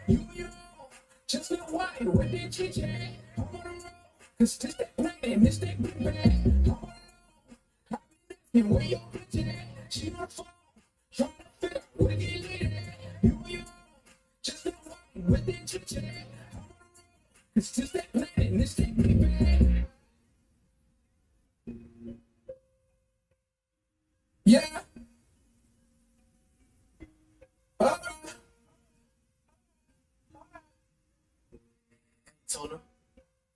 You just know why with the chicken. I'm on the road, cause this that plan, this that big bag. And where your bitch at? She on the phone, trying to figure out where to get laid at. You just know why with the chicken. Cause this that plan, this that big bag. Yeah. Told him,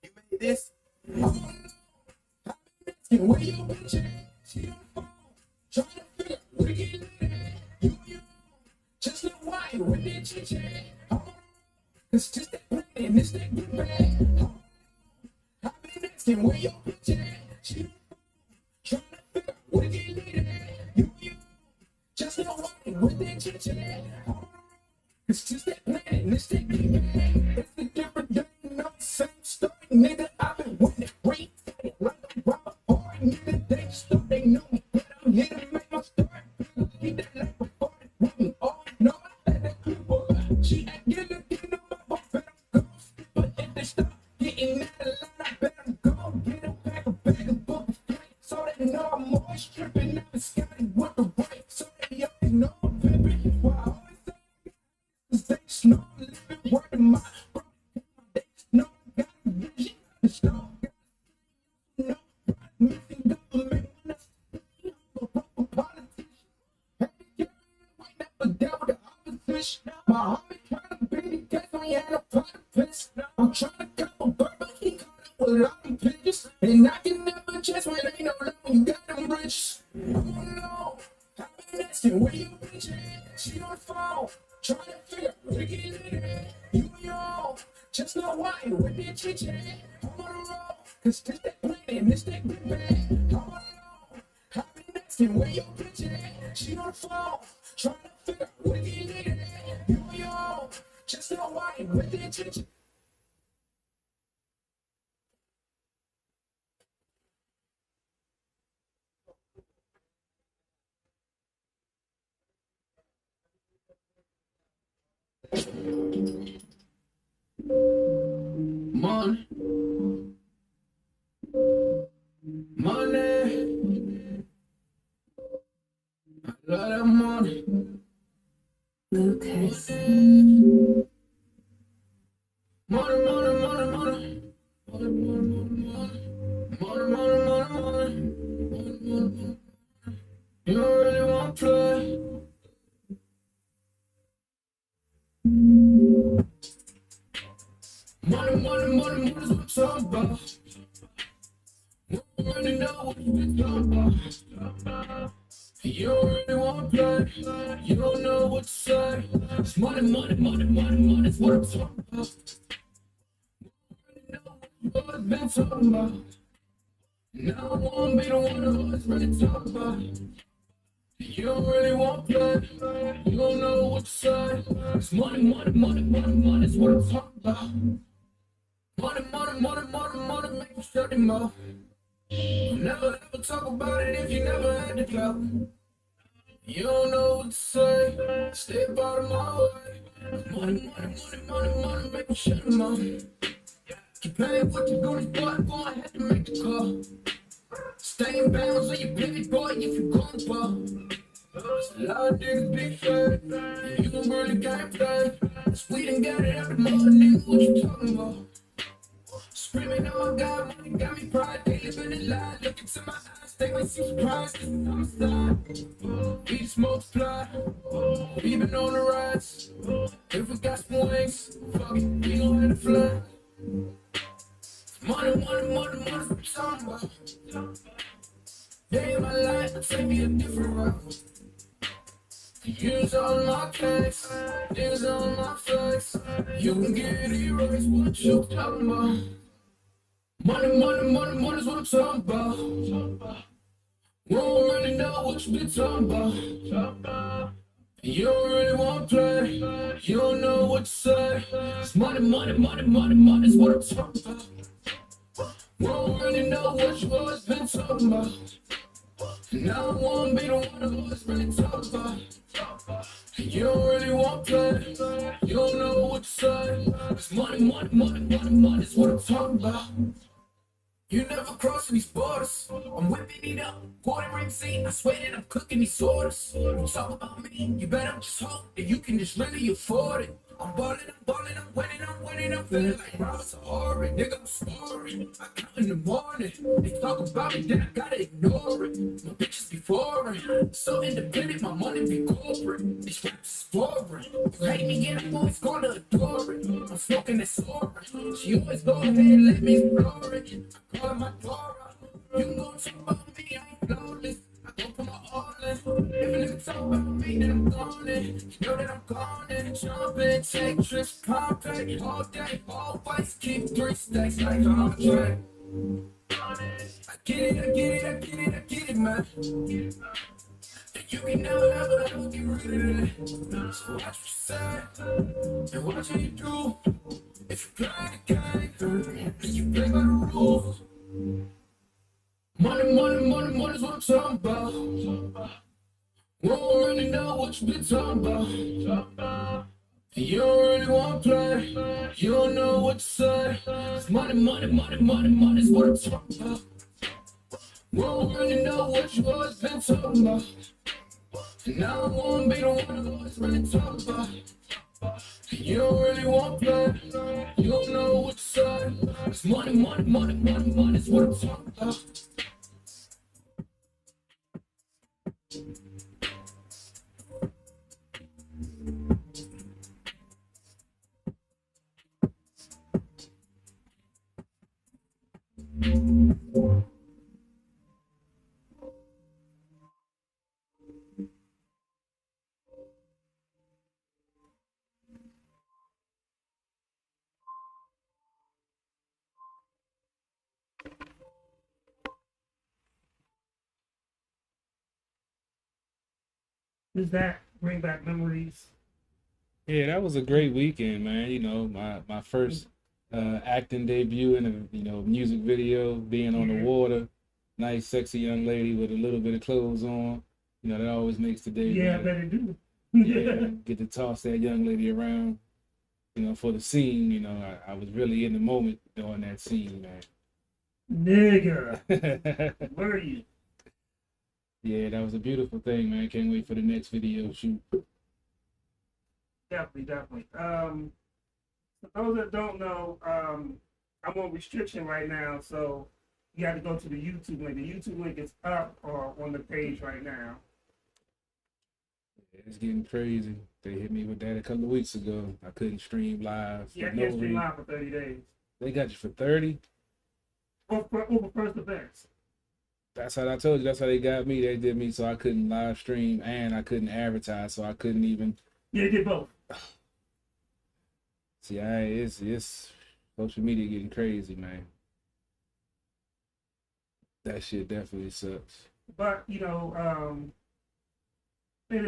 you made this. And where your bitch at? She on the phone, trying to figure out where to get laid at. You just know why with the chicken. Cause this that plan, this that big bag. I've been asking where your bitch at? She on the phone, trying to figure out where to get laid at. You just know why with the chicken. It's just that plan, it's that game. It's a different day, no same story, nigga. I've been wanting to break like a rubber hard, nigga. They start, they know me, but I'm here to make my story. Keep that life before they want me. Oh, no, I had that good boy. She ain't getting up, I better go. But if they stop getting out of line, I better go. Get a bag of book of so they know I'm always tripping. I've been scouting with the right, so they always know I'm pimping. Wow. They snow living word of my bro. They snow got a vision. The snow got no missing government. A politician. Hey, yeah, wait up for devil the opposition. My homie trying to beat the case when he had a pot of piss. I'm trying to cut a bird, but he caught up with a lot of pigeons. And I can never chase when ain't no love when you got them bridges. Oh no, I've been asking where you bitch at? She on the phone. Trying to figure out where to get laid at. You just know why with the chicken. I'm on the road, cause this that plan, this that big bag. I'm on the road, I've been asking where your bitch at. She on the phone, trying to figure out where to get laid at. You just know why with the chicken. Money, money, I love that money. Lucas. Money, money, money, money, money, money, money, money, money, money. You don't really want to play. Money, money, money, money's what I'm talking about. You don't really know what you've been talking about. You don't really want to play. You don't know what to say. It's money, money, money, money, money's what I'm talking about. You don't really know what you've been talking about. Now I won't be the one who's really talking about. You don't really want to play. You don't know what to say. It's money, money, money, money, money's what I'm talking about. Money, money, money, money, money, make you shut him off. Never ever talk about it if you never had the clout. You don't know what to say, stay out of my way. Money, money, money, money, money, make you shut him off. Keep paying what you gonna boy, boy, I had to make the call. Stay in bounds on your baby boy if you gonna ball. A lot of niggas be fake, you don't really can't play. We done got it out the mud, nigga, what you talking about? Screaming, oh God, money got me pride. They living a lie. Look into my eyes, they might see surprise. I'm a star. We just multiply. We been on the rise. If we got some wings, fuck it, we gon' let it fly. Money, money, money, money, what I'm talking about. Day in my life, take me a different route. Use on my case, niggas on my face. You can get erased, what you talking about? Money, money, money, money's what I'm talking about. We don't really know what you been talking about. You don't really want to play. You don't know what to say. It's money, money, money, money, money's what I'm talking about. We don't really know what you always been talking about. Now I won't be the one who's really talking about. You don't really want play. You don't know what to say. Cause money, money, money, money, money is what I'm talking about. You never cross these borders. I'm whipping it up, quarter ring scene. I swear that I'm cooking these orders. You talk about me, you better just hope that you can just really afford it. I'm balling, I'm balling, I'm winning, I'm winning, I'm feeling like Robert Horry. Nigga, I'm scoring. I count in the morning. They talk about me, then I gotta ignore it. My bitches be foreign. So independent, my money be corporate. These raps is foreign. You hate me, yeah, I'm always gonna adore it. I'm smoking that soaring. She always go ahead and let me explore it. I call her my Dora. You can go talk about me, I ain't flawless. I go for my all in. If a nigga talk about me, then I'm gone in. You know that I'm gone in. Jump in, take trips, pop back all day. Always keep 3 stacks like Andre. I get it, I get it, I get it, I get it, man. And you can never, ever, ever get rid of it. So watch what you say, and watch what you do. If you play the game, then you play by the rules. Money, money, money, money's what I'm talking about. Won't really know what you been talking about. You don't really want to play. You don't know what to say. It's money, money, money, money, money's what I'm talking about. Won't really know what you always been talking about. And now I won't be the one who always really talk about. You don't really want to play. You don't know what to say. It's money, money, money, money, money's what I'm talking about. Does that bring back memories? Yeah, that was a great weekend, man. You know, my first acting debut in a music video, being on the Yeah, water, nice sexy young lady with a little bit of clothes on. You know, that always makes the day yeah, I better. bet it do. Yeah, get to toss that young lady around. You know, for the scene. You know, I was really in the moment during that scene, Nigga, man. were you? Yeah, that was a beautiful thing, man. Can't wait for the next video shoot. Definitely, definitely. For those that don't know, I'm on restriction right now, so you got to go to the YouTube link. The YouTube link is up or on the page right now. Yeah, it's getting crazy. They hit me with that a couple of weeks ago. I couldn't stream live for Yeah, no can't stream reason. live for 30 days. They got you for 30. Over first events. That's how I told you. That's how they got me. They did me so I couldn't live stream and I couldn't advertise, so I couldn't even Yeah, they did both. see. It's social media getting crazy, man. That shit definitely sucks. But, it is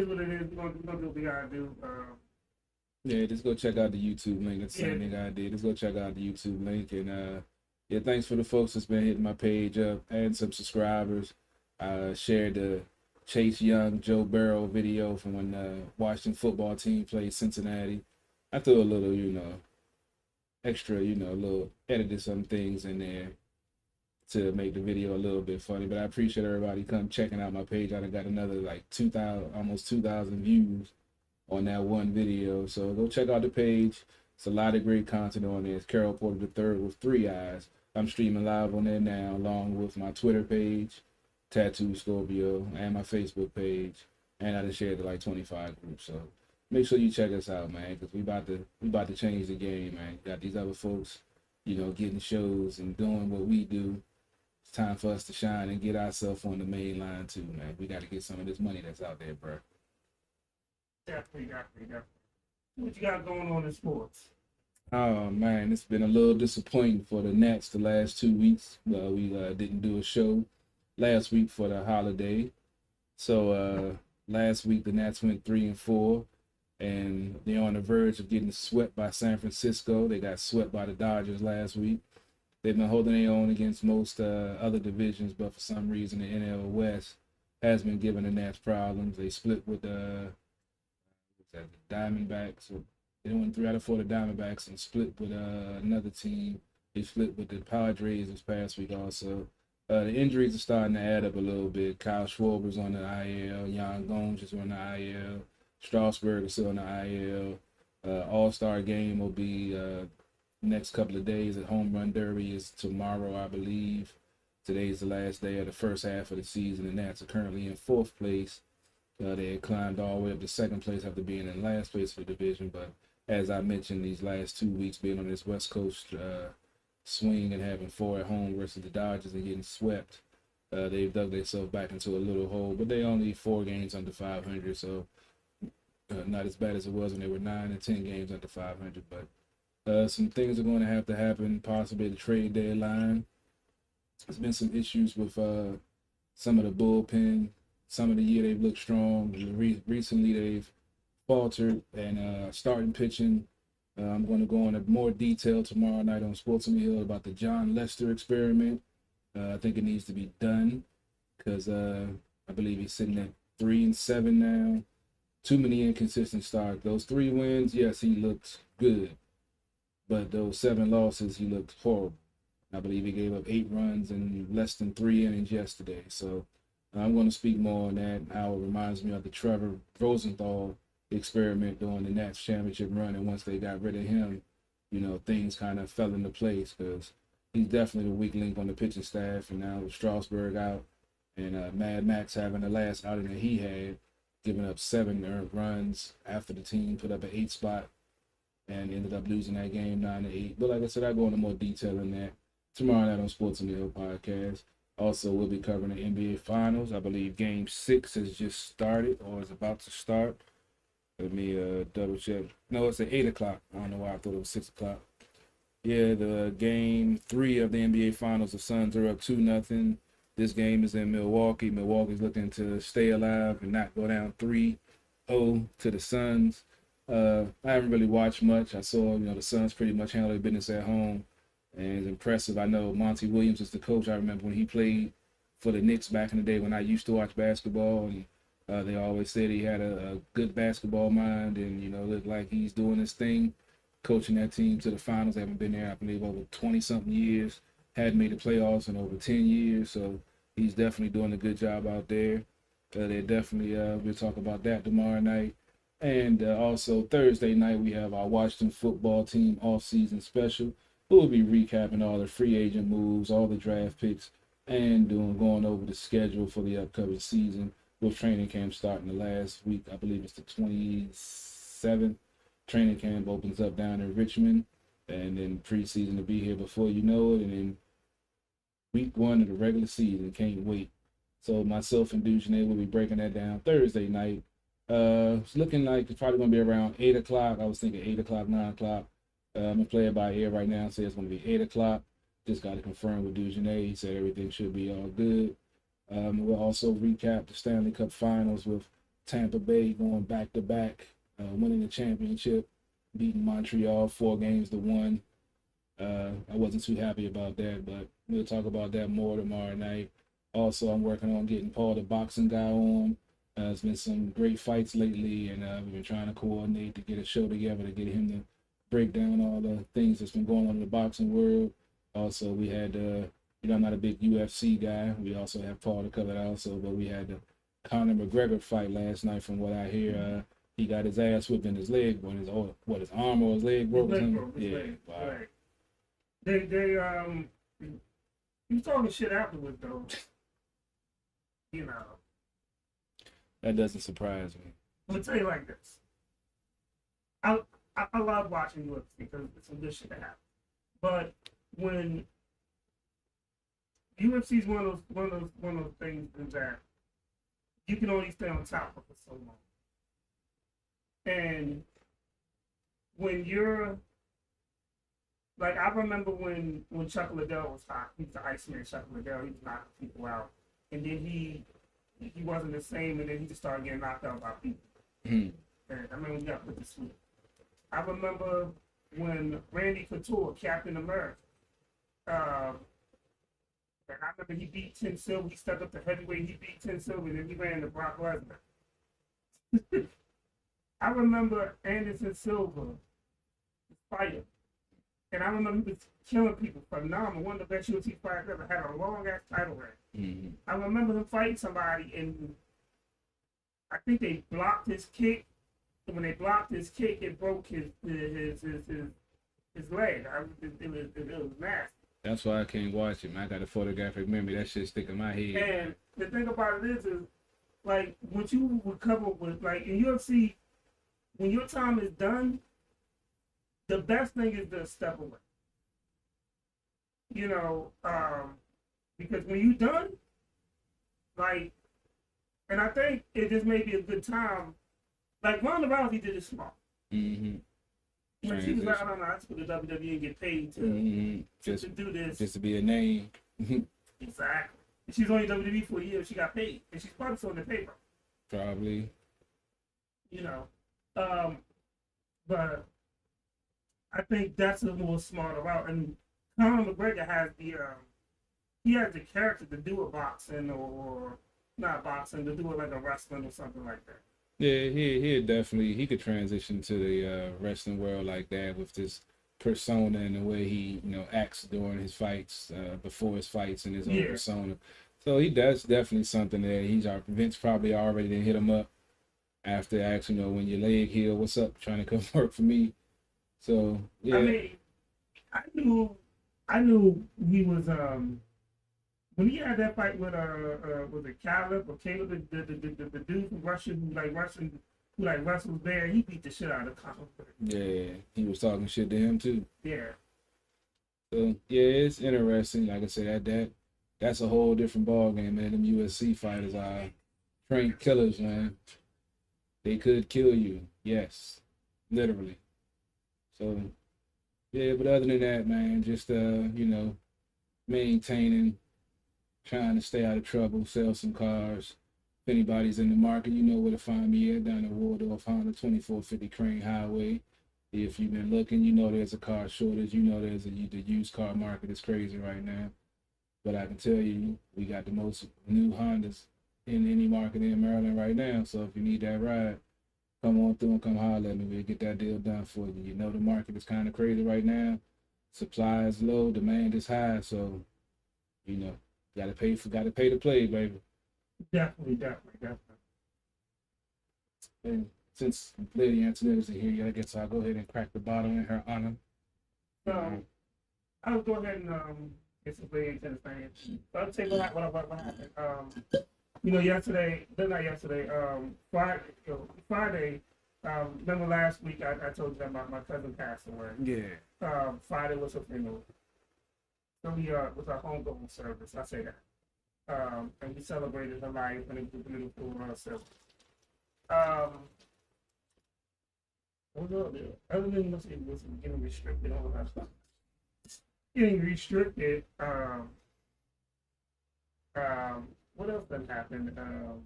what it is. We're gonna do what we gotta do. Yeah, just go check out the YouTube link. That's the Yeah, same thing I did. Just go check out the YouTube link and yeah, thanks for the folks that's been hitting my page up and some subscribers. I shared the Chase Young Joe Burrow video from when the Washington football team played Cincinnati. I threw a little, extra, a little edited some things in there to make the video a little bit funny. But I appreciate everybody come checking out my page. I done got another like 2,000, almost 2,000 views on that one video. So go check out the page. It's a lot of great content on there. It's Carol Porter the Third with 3 eyes. I'm streaming live on there now, along with my Twitter page, Tattoo Scorpio, and my Facebook page. And I just shared to like 25 groups. So make sure you check us out, man, because we about to change the game, man. Got these other folks, getting shows and doing what we do. It's time for us to shine and get ourselves on the main line too, man. We got to get some of this money that's out there, bro. definitely, definitely, definitely. What you got going on in sports? Oh man, it's been a little disappointing for the Nats the last 2 weeks. We didn't do a show last week for the holiday, so last week the Nats went 3-4, and they're on the verge of getting swept by San Francisco. They got swept by the Dodgers last week. They've been holding their own against most other divisions, but for some reason the NL West has been giving the Nats problems. They split with that the Diamondbacks. They won 3 out of 4 the Diamondbacks and split with another team. They split with the Padres this past week also. The injuries are starting to add up a little bit. Kyle Schwarber's on the IL. Yan Gomes is on the IL. Strasburg is still on the IL. All-Star game will be next couple of days. The Home Run Derby is tomorrow, I believe. Today's the last day of the first half of the season, and Nats are currently in 4th place. They had climbed all the way up to 2nd place after being in last place for the division. But as I mentioned, these last 2 weeks being on this West Coast swing and having 4 at home versus the Dodgers and getting swept, they've dug themselves back into a little hole. But they only 4 games under 500, so not as bad as it was when they were 9 and 10 games under 500. But some things are going to have to happen, possibly the trade deadline. There's been some issues with some of the bullpen. Some of the year they've looked strong. Recently they've faltered and starting pitching. I'm going to go into more detail tomorrow night on Sports on the Hill about the John Lester experiment. I think it needs to be done because I believe he's sitting at 3-7 now. Too many inconsistent starts. Those 3 wins, yes, he looked good, but those 7 losses, he looked horrible. I believe he gave up 8 runs in less than 3 innings yesterday. So I'm going to speak more on that, how it reminds me of the Trevor Rosenthal experiment during the Nats championship run. And once they got rid of him, you know, things kind of fell into place because he's definitely the weak link on the pitching staff. And now with Strasburg out and Mad Max having the last outing that he had, giving up 7 earned runs after the team put up an 8 spot and ended up losing that game 9-8. But like I said, I'll go into more detail in that tomorrow night on Sports on the Hill podcast. Also, we'll be covering the NBA Finals. I believe Game 6 has just started or is about to start. Let me double check. No, it's at 8 o'clock. I don't know why I thought it was 6 o'clock. Yeah, the Game 3 of the NBA Finals, the Suns are up 2-0. This game is in Milwaukee. Milwaukee's looking to stay alive and not go down 3-0 to the Suns. I haven't really watched much. I saw, the Suns pretty much handle their business at home. And it's impressive. I know Monty Williams is the coach. I remember when he played for the Knicks back in the day when I used to watch basketball. And they always said he had a good basketball mind and, looked like he's doing his thing, coaching that team to the finals. They haven't been there, I believe, over 20-something years. Hadn't made the playoffs in over 10 years. So he's definitely doing a good job out there. They definitely, we'll talk about that tomorrow night. And also Thursday night, we have our Washington football team off-season special. We'll be recapping all the free agent moves, all the draft picks, and going over the schedule for the upcoming season with training camp starting the last week. I believe it's the 27th. Training camp opens up down in Richmond, and then preseason to be here before you know it, and then week 1 of the regular season. Can't wait. So myself and Dujane will be breaking that down Thursday night. It's looking like it's probably going to be around 8 o'clock. I was thinking 8 o'clock, 9 o'clock. I'm going to play it by ear right now. Say it's going to be 8 o'clock. Just got to confirm with Dujane. He said everything should be all good. We'll also recap the Stanley Cup Finals with Tampa Bay going back-to-back, winning the championship, beating Montreal 4-1. I wasn't too happy about that, but we'll talk about that more tomorrow night. Also, I'm working on getting Paul the boxing guy on. There's been some great fights lately, and we've been trying to coordinate to get a show together to get him to break down all the things that's been going on in the boxing world. Also, we had, I'm not a big UFC guy. We also have Paul to cover that also, but we had the Conor McGregor fight last night. From what I hear, he got his ass whipped in his leg, his arm or his leg broke. Yeah, wow. Right. They he was talking shit afterwards though. That doesn't surprise me. I'm gonna tell you like this. I love watching UFC because it's some good shit that happens. But when UFC is one of those things that you can only stay on top of for so long. And when you're like, I remember when Chuck Liddell was hot. He was the Iceman, Chuck Liddell. He was knocking people out, and then he wasn't the same, and then he just started getting knocked out by people. And I mean, we got put to sleep. I remember when Randy Couture, Captain America, and I remember he beat Tim Silver. He stepped up to heavyweight. He beat Tim Silver, and then he ran to Brock Lesnar. I remember Anderson Silva fighting, and I remember he was killing people. Phenomenal, one of the best UFC fighters ever. Had a long ass title reign. I remember him fighting somebody, and I think they blocked his kick. And when they blocked his kick, it broke his leg. It was nasty. That's why I can't watch it, man. I got a photographic memory. That shit stick in my head. And the thing about it is like, what you recover with, like, in UFC, when your time is done, the best thing is to step away. You know, because when you're done, like, and I think it just may be a good time. Like, Ronda Rousey did it smart. Mm-hmm. When she was like, I don't know, I just go to WWE and get paid to do this. Just to be a name. Exactly. She was only WWE for a year. She got paid, and she's probably still in the paper. Probably. You know, but I think that's a more smarter route. And Conor McGregor has he has the character to do a boxing or not boxing, to do it like a wrestling or something like that. Yeah, he definitely, he could transition to the wrestling world like that with this persona and the way he, you know, acts during his fights, before his fights, and his own persona. So that's definitely something that Vince probably already did hit him up after asking, you know, when your leg healed, what's up, trying to come work for me. So yeah. I mean, I knew he was when he had that fight with was it Caleb, the dude from Russia who wrestles there, he beat the shit out of Conor. Yeah, he was talking shit to him too. Yeah. So yeah, it's interesting. Like I said, that's a whole different ball game, man. Them USC fighters are trained killers, man. They could kill you, yes, literally. So yeah, but other than that, man, just you know, maintaining, trying to stay out of trouble, sell some cars. If anybody's in the market, you know where to find me at, down at Waldorf Honda, 2450 Crane Highway. If you've been looking, you know there's a car shortage. You know the used car market is crazy right now. But I can tell you, we got the most new Hondas in any market in Maryland right now. So if you need that ride, come on through and come holler at me. We'll get that deal done for you. You know the market is kind of crazy right now. Supply is low, demand is high. So, you know, gotta pay to play, baby. Definitely. And since Lady Antoinette is here, I guess I'll go ahead and crack the bottle in her honor. So I'll go ahead and get some Lady Antoinette things. So I'll tell you what happened. You know, Friday. Remember last week I told you that my cousin passed away. Yeah. Friday was her funeral. So we was our homegoing service. I say that. And we celebrated her life, and it was a beautiful service. What was there? Other than was getting restricted, all of that stuff. Getting restricted. What else done happened? Not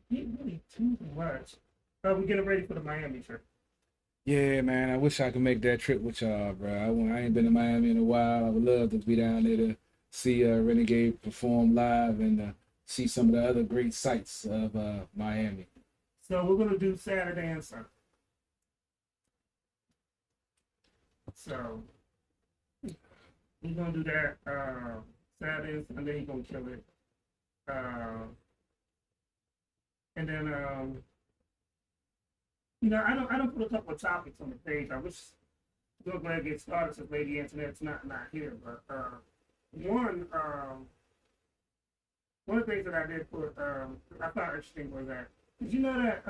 really too much. We're getting ready for the Miami trip. Yeah, man. I wish I could make that trip with y'all, bro. I ain't been to Miami in a while. I would love to be down there to see Renegade perform live and see some of the other great sights of Miami. So we're gonna do Saturday and Sunday. So we're gonna do that Saturday and Sunday. He's gonna kill it. And then you know, I don't put a couple of topics on the page. I wish we're glad to get started since Lady Antoinette's not here. But one of the things that I did put I thought interesting was that, did you know that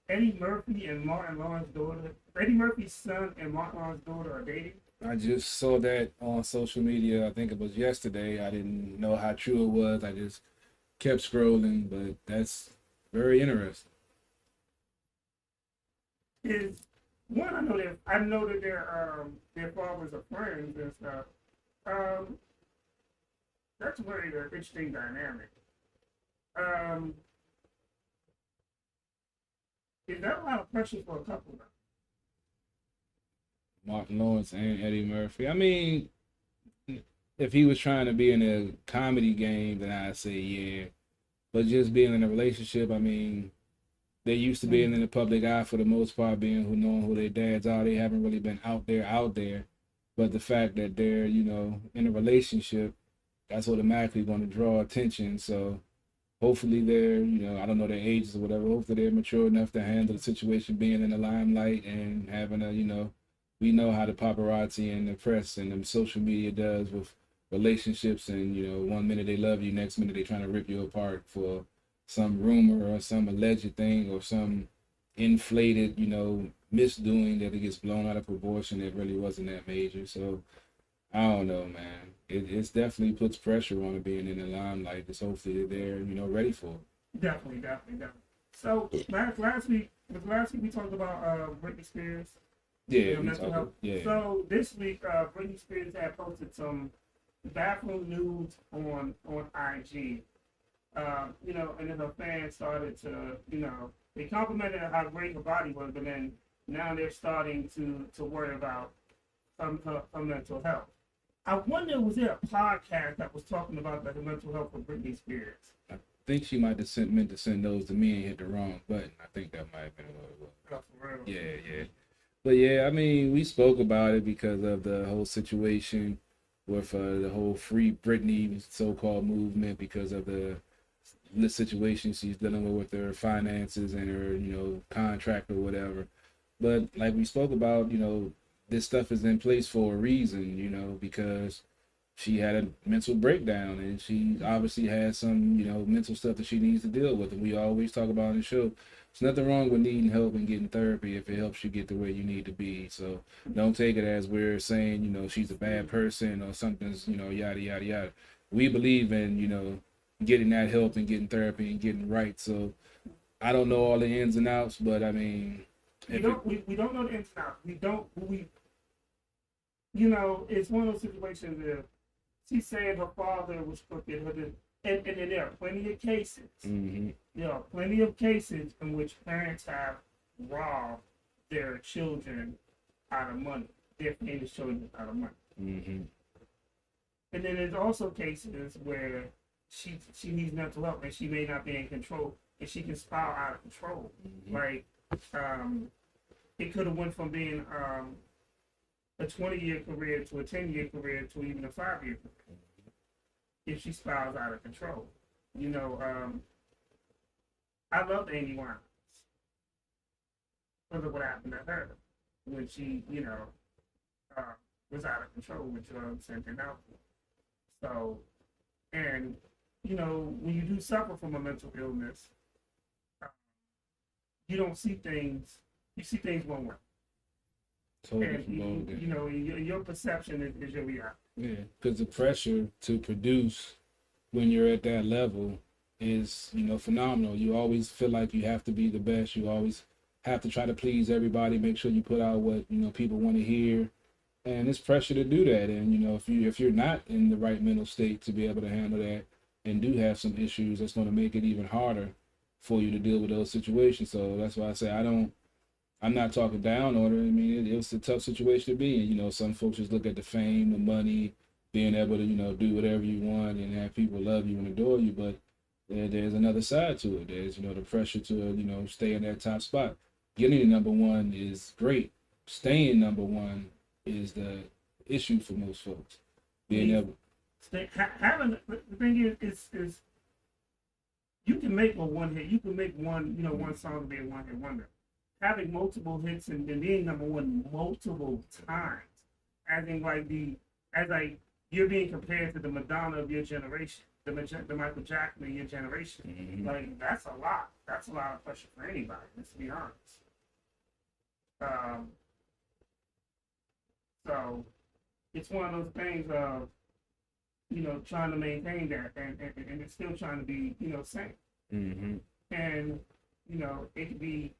Eddie Murphy and Martin Lawrence's daughter, Eddie Murphy's son and Martin Lawrence's daughter are dating? I just saw that on social media. I think it was yesterday. I didn't know how true it was. I just kept scrolling, but that's very interesting. Is one, I know that their fathers are friends and stuff. That's a very interesting dynamic. Is that a lot of pressure for a couple though? Martin Lawrence and Eddie Murphy. I mean, if he was trying to be in a comedy game, then I'd say yeah. But just being in a relationship, I mean, they used to being in the public eye for the most part, being who knowing who their dads are. They haven't really been out there. But the fact that they're, in a relationship, that's automatically going to draw attention. So hopefully they're, I don't know their ages or whatever. Hopefully they're mature enough to handle the situation, being in the limelight and having a, we know how the paparazzi and the press and the social media does with relationships. And, one minute they love you, next minute they trying to rip you apart for some rumor or some alleged thing or some inflated, misdoing that it gets blown out of proportion that really wasn't that major. So I don't know, man. It's definitely puts pressure on it being in the limelight. Just hopefully they're, ready for it. Definitely. So last week we talked about Britney Spears. Yeah, Mental health. Yeah. So this week, Britney Spears had posted some bathroom nudes on IG. And then her fans started to, they complimented how great her body was, but then now they're starting to worry about her mental health. I wonder, was there a podcast that was talking about the mental health of Britney Spears? I think she might have meant to send those to me and hit the wrong button. I think that might have been what it was. Oh, for real? Yeah. But yeah, I mean, we spoke about it because of the whole situation with the whole Free Britney so-called movement, because of the situation she's dealing with her finances and her, contract or whatever. But like we spoke about, this stuff is in place for a reason, because she had a mental breakdown and she obviously has some, mental stuff that she needs to deal with. And we always talk about on the show, there's nothing wrong with needing help and getting therapy if it helps you get to where you need to be. So don't take it as we're saying, she's a bad person or something's, yada, yada, yada. We believe in, getting that help and getting therapy and getting right. So I don't know all the ins and outs, but I mean, we don't know the ins and outs. It's one of those situations where she said her father was crooked, and there are plenty of cases. Mm-hmm. There are plenty of cases in which parents have robbed their children out of money, their famous children out of money. Mm-hmm. And then there's also cases where she needs mental health and she may not be in control and she can spiral out of control. Mm-hmm. Like it could have went from being a 20-year career to a 10-year career to even a 5-year career if she spirals out of control. I love Amy Winehouse because of what happened to her when she, was out of control with drugs and alcohol. So, and when you do suffer from a mental illness, you don't see things. You see things one way. Totally. And your perception is your reality. Yeah, because the pressure to produce when you're at that level is, phenomenal. You always feel like you have to be the best. You always have to try to please everybody, make sure you put out what, people want to hear. And it's pressure to do that. And, if you're not in the right mental state to be able to handle that and do have some issues, that's going to make it even harder for you to deal with those situations. So that's why I say I'm not talking down on her. I mean, it was a tough situation to be in. Some folks just look at the fame, the money, being able to, do whatever you want and have people love you and adore you. But there's another side to it. There's, the pressure to, stay in that top spot. Getting to number one is great. Staying number one is the issue for most folks. Being able. Having the thing is you can make one hit. You can make one, one song be a one-hit wonder. Having multiple hits and being number one multiple times, you're being compared to the Madonna of your generation, the Michael Jackson of your generation. Mm-hmm. Like that's a lot. That's a lot of pressure for anybody. Let's be honest. So it's one of those things of trying to maintain that and it's still trying to be sane. Mm-hmm. And it could be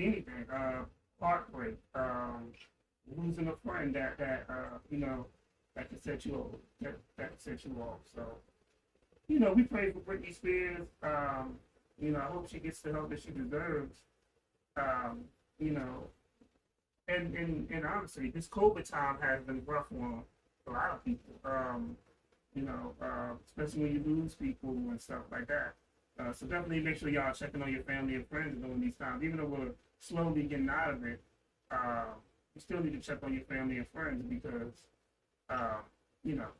anything. Heartbreak, losing a friend that can set you off. That can set you off. So, we pray for Britney Spears. I hope she gets the help that she deserves. And honestly, this COVID time has been rough on a lot of people. Especially when you lose people and stuff like that. So definitely make sure y'all checking on your family and friends during these times. Even though we're slowly getting out of it, you still need to check on your family and friends because, uh, you know,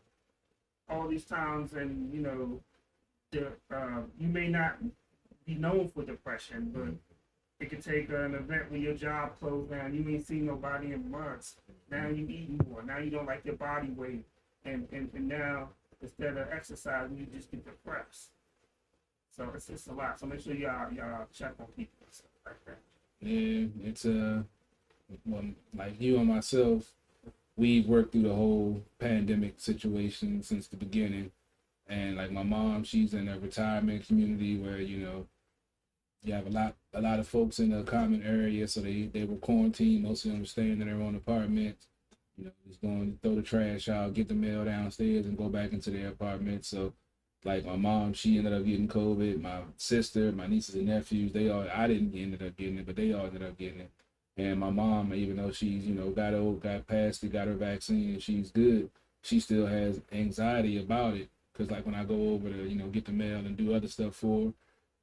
all these times and, you may not be known for depression, but it could take an event when your job closed down. You ain't seen nobody in months. Now you eating more. Now you don't like your body weight. And now, instead of exercising, you just get depressed. So it's a lot. So make sure y'all check on people and stuff like that. Yeah, it's well, like you and myself, we've worked through the whole pandemic situation since the beginning. And like my mom, she's in a retirement community where, you have a lot of folks in the common area, so they were quarantined. Most of them were staying in their own apartments. Just going to throw the trash out, get the mail downstairs, and go back into their apartment. So, like my mom, she ended up getting COVID. My sister, my nieces and nephews, I didn't ended up getting it, but they all ended up getting it. And my mom, even though she's, got past it, got her vaccine, and she's good, she still has anxiety about it. Cause like when I go over to, get the mail and do other stuff for her,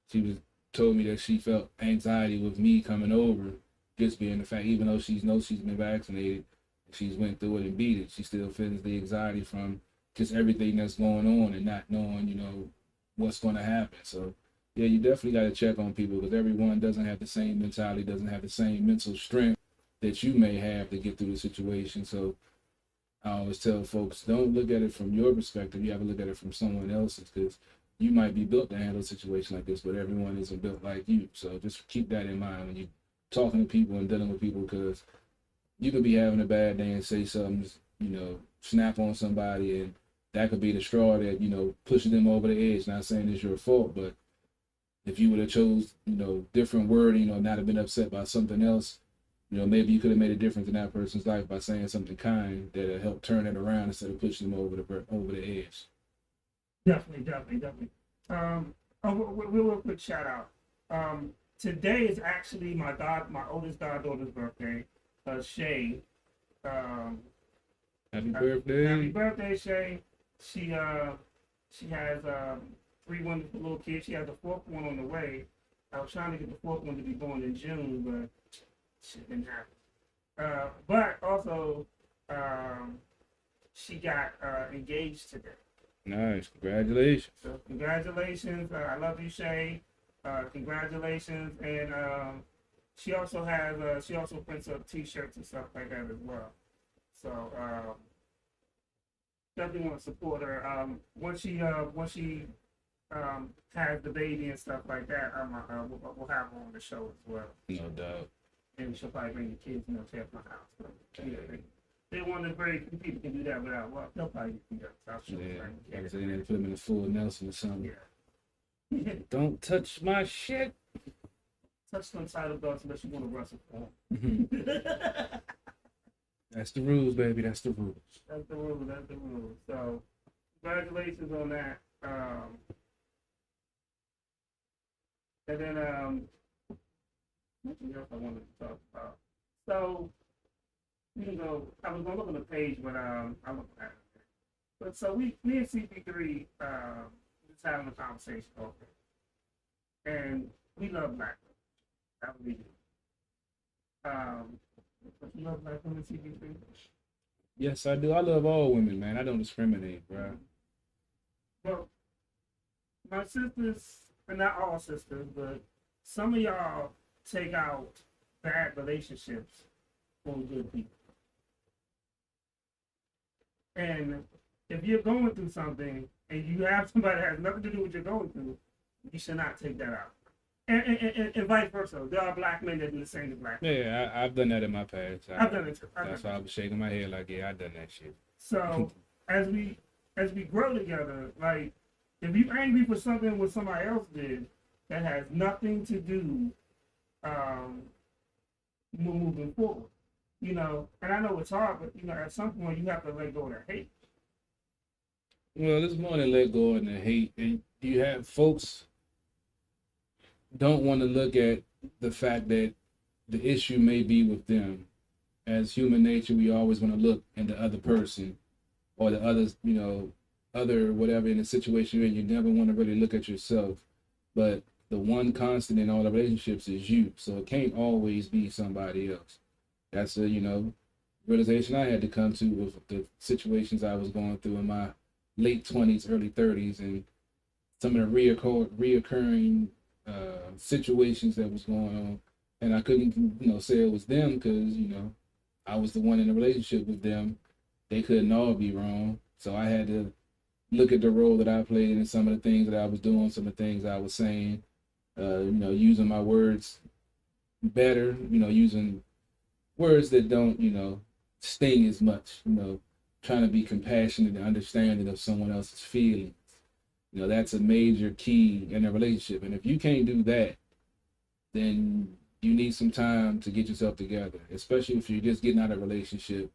she told me that she felt anxiety with me coming over, just being the fact, even though she knows she's been vaccinated, she's went through it and beat it. She still feels the anxiety from just everything that's going on and not knowing, what's going to happen. So, yeah, you definitely got to check on people because everyone doesn't have the same mentality, doesn't have the same mental strength that you may have to get through the situation. So, I always tell folks, don't look at it from your perspective. You have to look at it from someone else's because you might be built to handle a situation like this, but everyone isn't built like you. So just keep that in mind when you're talking to people and dealing with people because you could be having a bad day and say something, snap on somebody, and that could be the straw that, pushes them over the edge. Not saying it's your fault, but if you would have chose, different wording or not have been upset by something else, maybe you could have made a difference in that person's life by saying something kind that'll help turn it around instead of pushing them over the edge. Definitely. Real quick shout out. Today is actually my oldest goddaughter's birthday, Shay. Happy birthday! Happy birthday, Shay. She has 3 wonderful little kids. She has the 4th one on the way. I was trying to get the 4th one to be born in June, but shit didn't happen. But also, she got engaged today. Nice, congratulations. So congratulations. I love you, Shay. Congratulations. And she also prints up T-shirts and stuff like that as well. So definitely want to support her. Once she has the baby and stuff like that, we'll have her on the show as well. No doubt. Maybe she'll probably bring the kids, to my house. But, they want to very few people can do that without. Well, they'll probably do that. So I'll show Like I said, they put them in a full Nelson or something. Yeah. Don't touch my shit. Touch some side of belts unless you want to wrestle for them. That's the rules, baby. That's the rules. That's the rules. So, congratulations on that. And then, something else I wanted to talk about. So, I was gonna look on the page, but I looked at it. But so me and CP3 just having a conversation over it. And we love black women. That we do. But you love black women, CP3? Yes, I do. I love all women, man. I don't discriminate, bro. Well, my sisters, and not all sisters, but some of y'all take out bad relationships for good people. And if you're going through something and you have somebody that has nothing to do with what you're going through, you should not take that out. And vice versa. There are black men that do the same to black men. Yeah, I've done that in my past. I've done it too. That's why I was shaking my head like, yeah, I've done that shit. So as we grow together, like if you're angry for something what somebody else did that has nothing to do moving forward. And I know it's hard, but at some point you have to let go of that hate. Well, it's more than let go of the hate. And you have folks don't want to look at the fact that the issue may be with them. As human nature, we always want to look at the other person or the other, other whatever in the situation you're in, you never want to really look at yourself. But the one constant in all the relationships is you. So it can't always be somebody else. That's a, realization I had to come to with the situations I was going through in my late 20s, early 30s, and some of the reoccurring situations that was going on. And I couldn't, say it was them because, I was the one in a relationship with them. They couldn't all be wrong. So I had to look at the role that I played and some of the things that I was doing, some of the things I was saying, using my words better, using words that don't, sting as much, trying to be compassionate and understanding of someone else's feelings. That's a major key in a relationship. And if you can't do that, then you need some time to get yourself together, especially if you're just getting out of a relationship.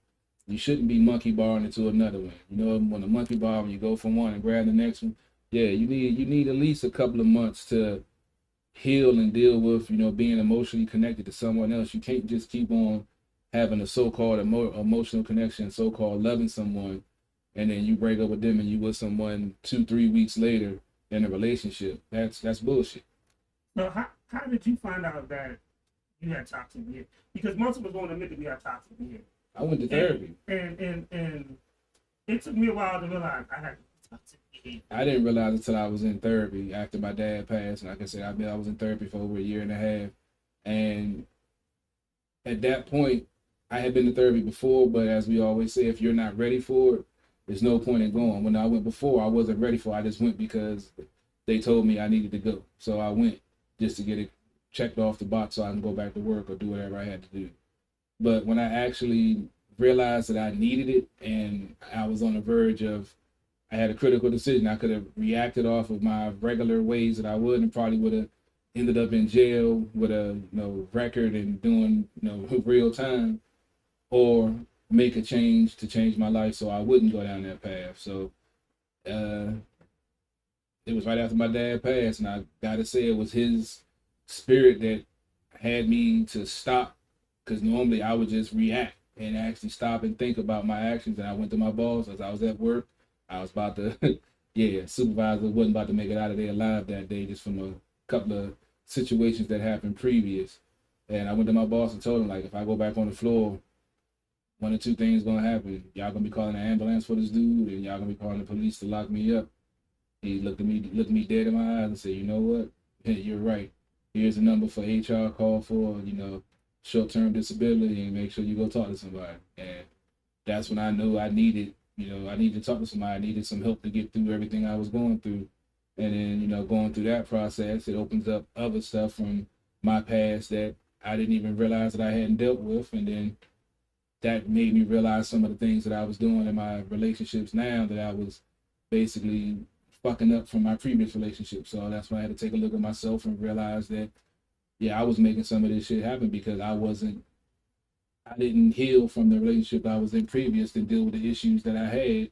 You shouldn't be monkey barring into another one. When a monkey bar, when you go from one and grab the next one, yeah, you need at least a couple of months to heal and deal with, being emotionally connected to someone else. You can't just keep on having a so-called emotional connection, so-called loving someone, and then you break up with them and you with someone 2-3 weeks later in a relationship. That's bullshit. So how did you find out that you had toxic behavior? Because most of us won't admit that we have toxic behavior. I went to therapy. And it took me a while to realize I had toxic behavior. I didn't realize until I was in therapy after my dad passed. And like I said, I was in therapy for over a year and a half. And at that point, I had been to therapy before, but as we always say, if you're not ready for it, there's no point in going. When I went before, I wasn't ready for it. I just went because they told me I needed to go. So I went just to get it checked off the box so I can go back to work or do whatever I had to do. But when I actually realized that I needed it and I was on the verge of, I had a critical decision. I could have reacted off of my regular ways that I would and probably would have ended up in jail with a record and doing real time, or make a change to change my life so I wouldn't go down that path. So it was right after my dad passed, and I gotta say it was his spirit that had me to stop, because normally I would just react and actually stop and think about my actions. And I went to my boss as I was at work. I was about to, supervisor wasn't about to make it out of there alive that day just from a couple of situations that happened previous. And I went to my boss and told him, like, if I go back on the floor, one or two things gonna happen. Y'all gonna be calling an ambulance for this dude, and y'all gonna be calling the police to lock me up. He looked me dead in my eyes and said, you know what? You're right. Here's a number for HR, call for, short-term disability, and make sure you go talk to somebody. And that's when I knew I needed to talk to somebody. I needed some help to get through everything I was going through. And then, going through that process, it opens up other stuff from my past that I didn't even realize that I hadn't dealt with. And then that made me realize some of the things that I was doing in my relationships now that I was basically fucking up from my previous relationship. So that's when I had to take a look at myself and realize that, I was making some of this shit happen because I didn't heal from the relationship I was in previous to deal with the issues that I had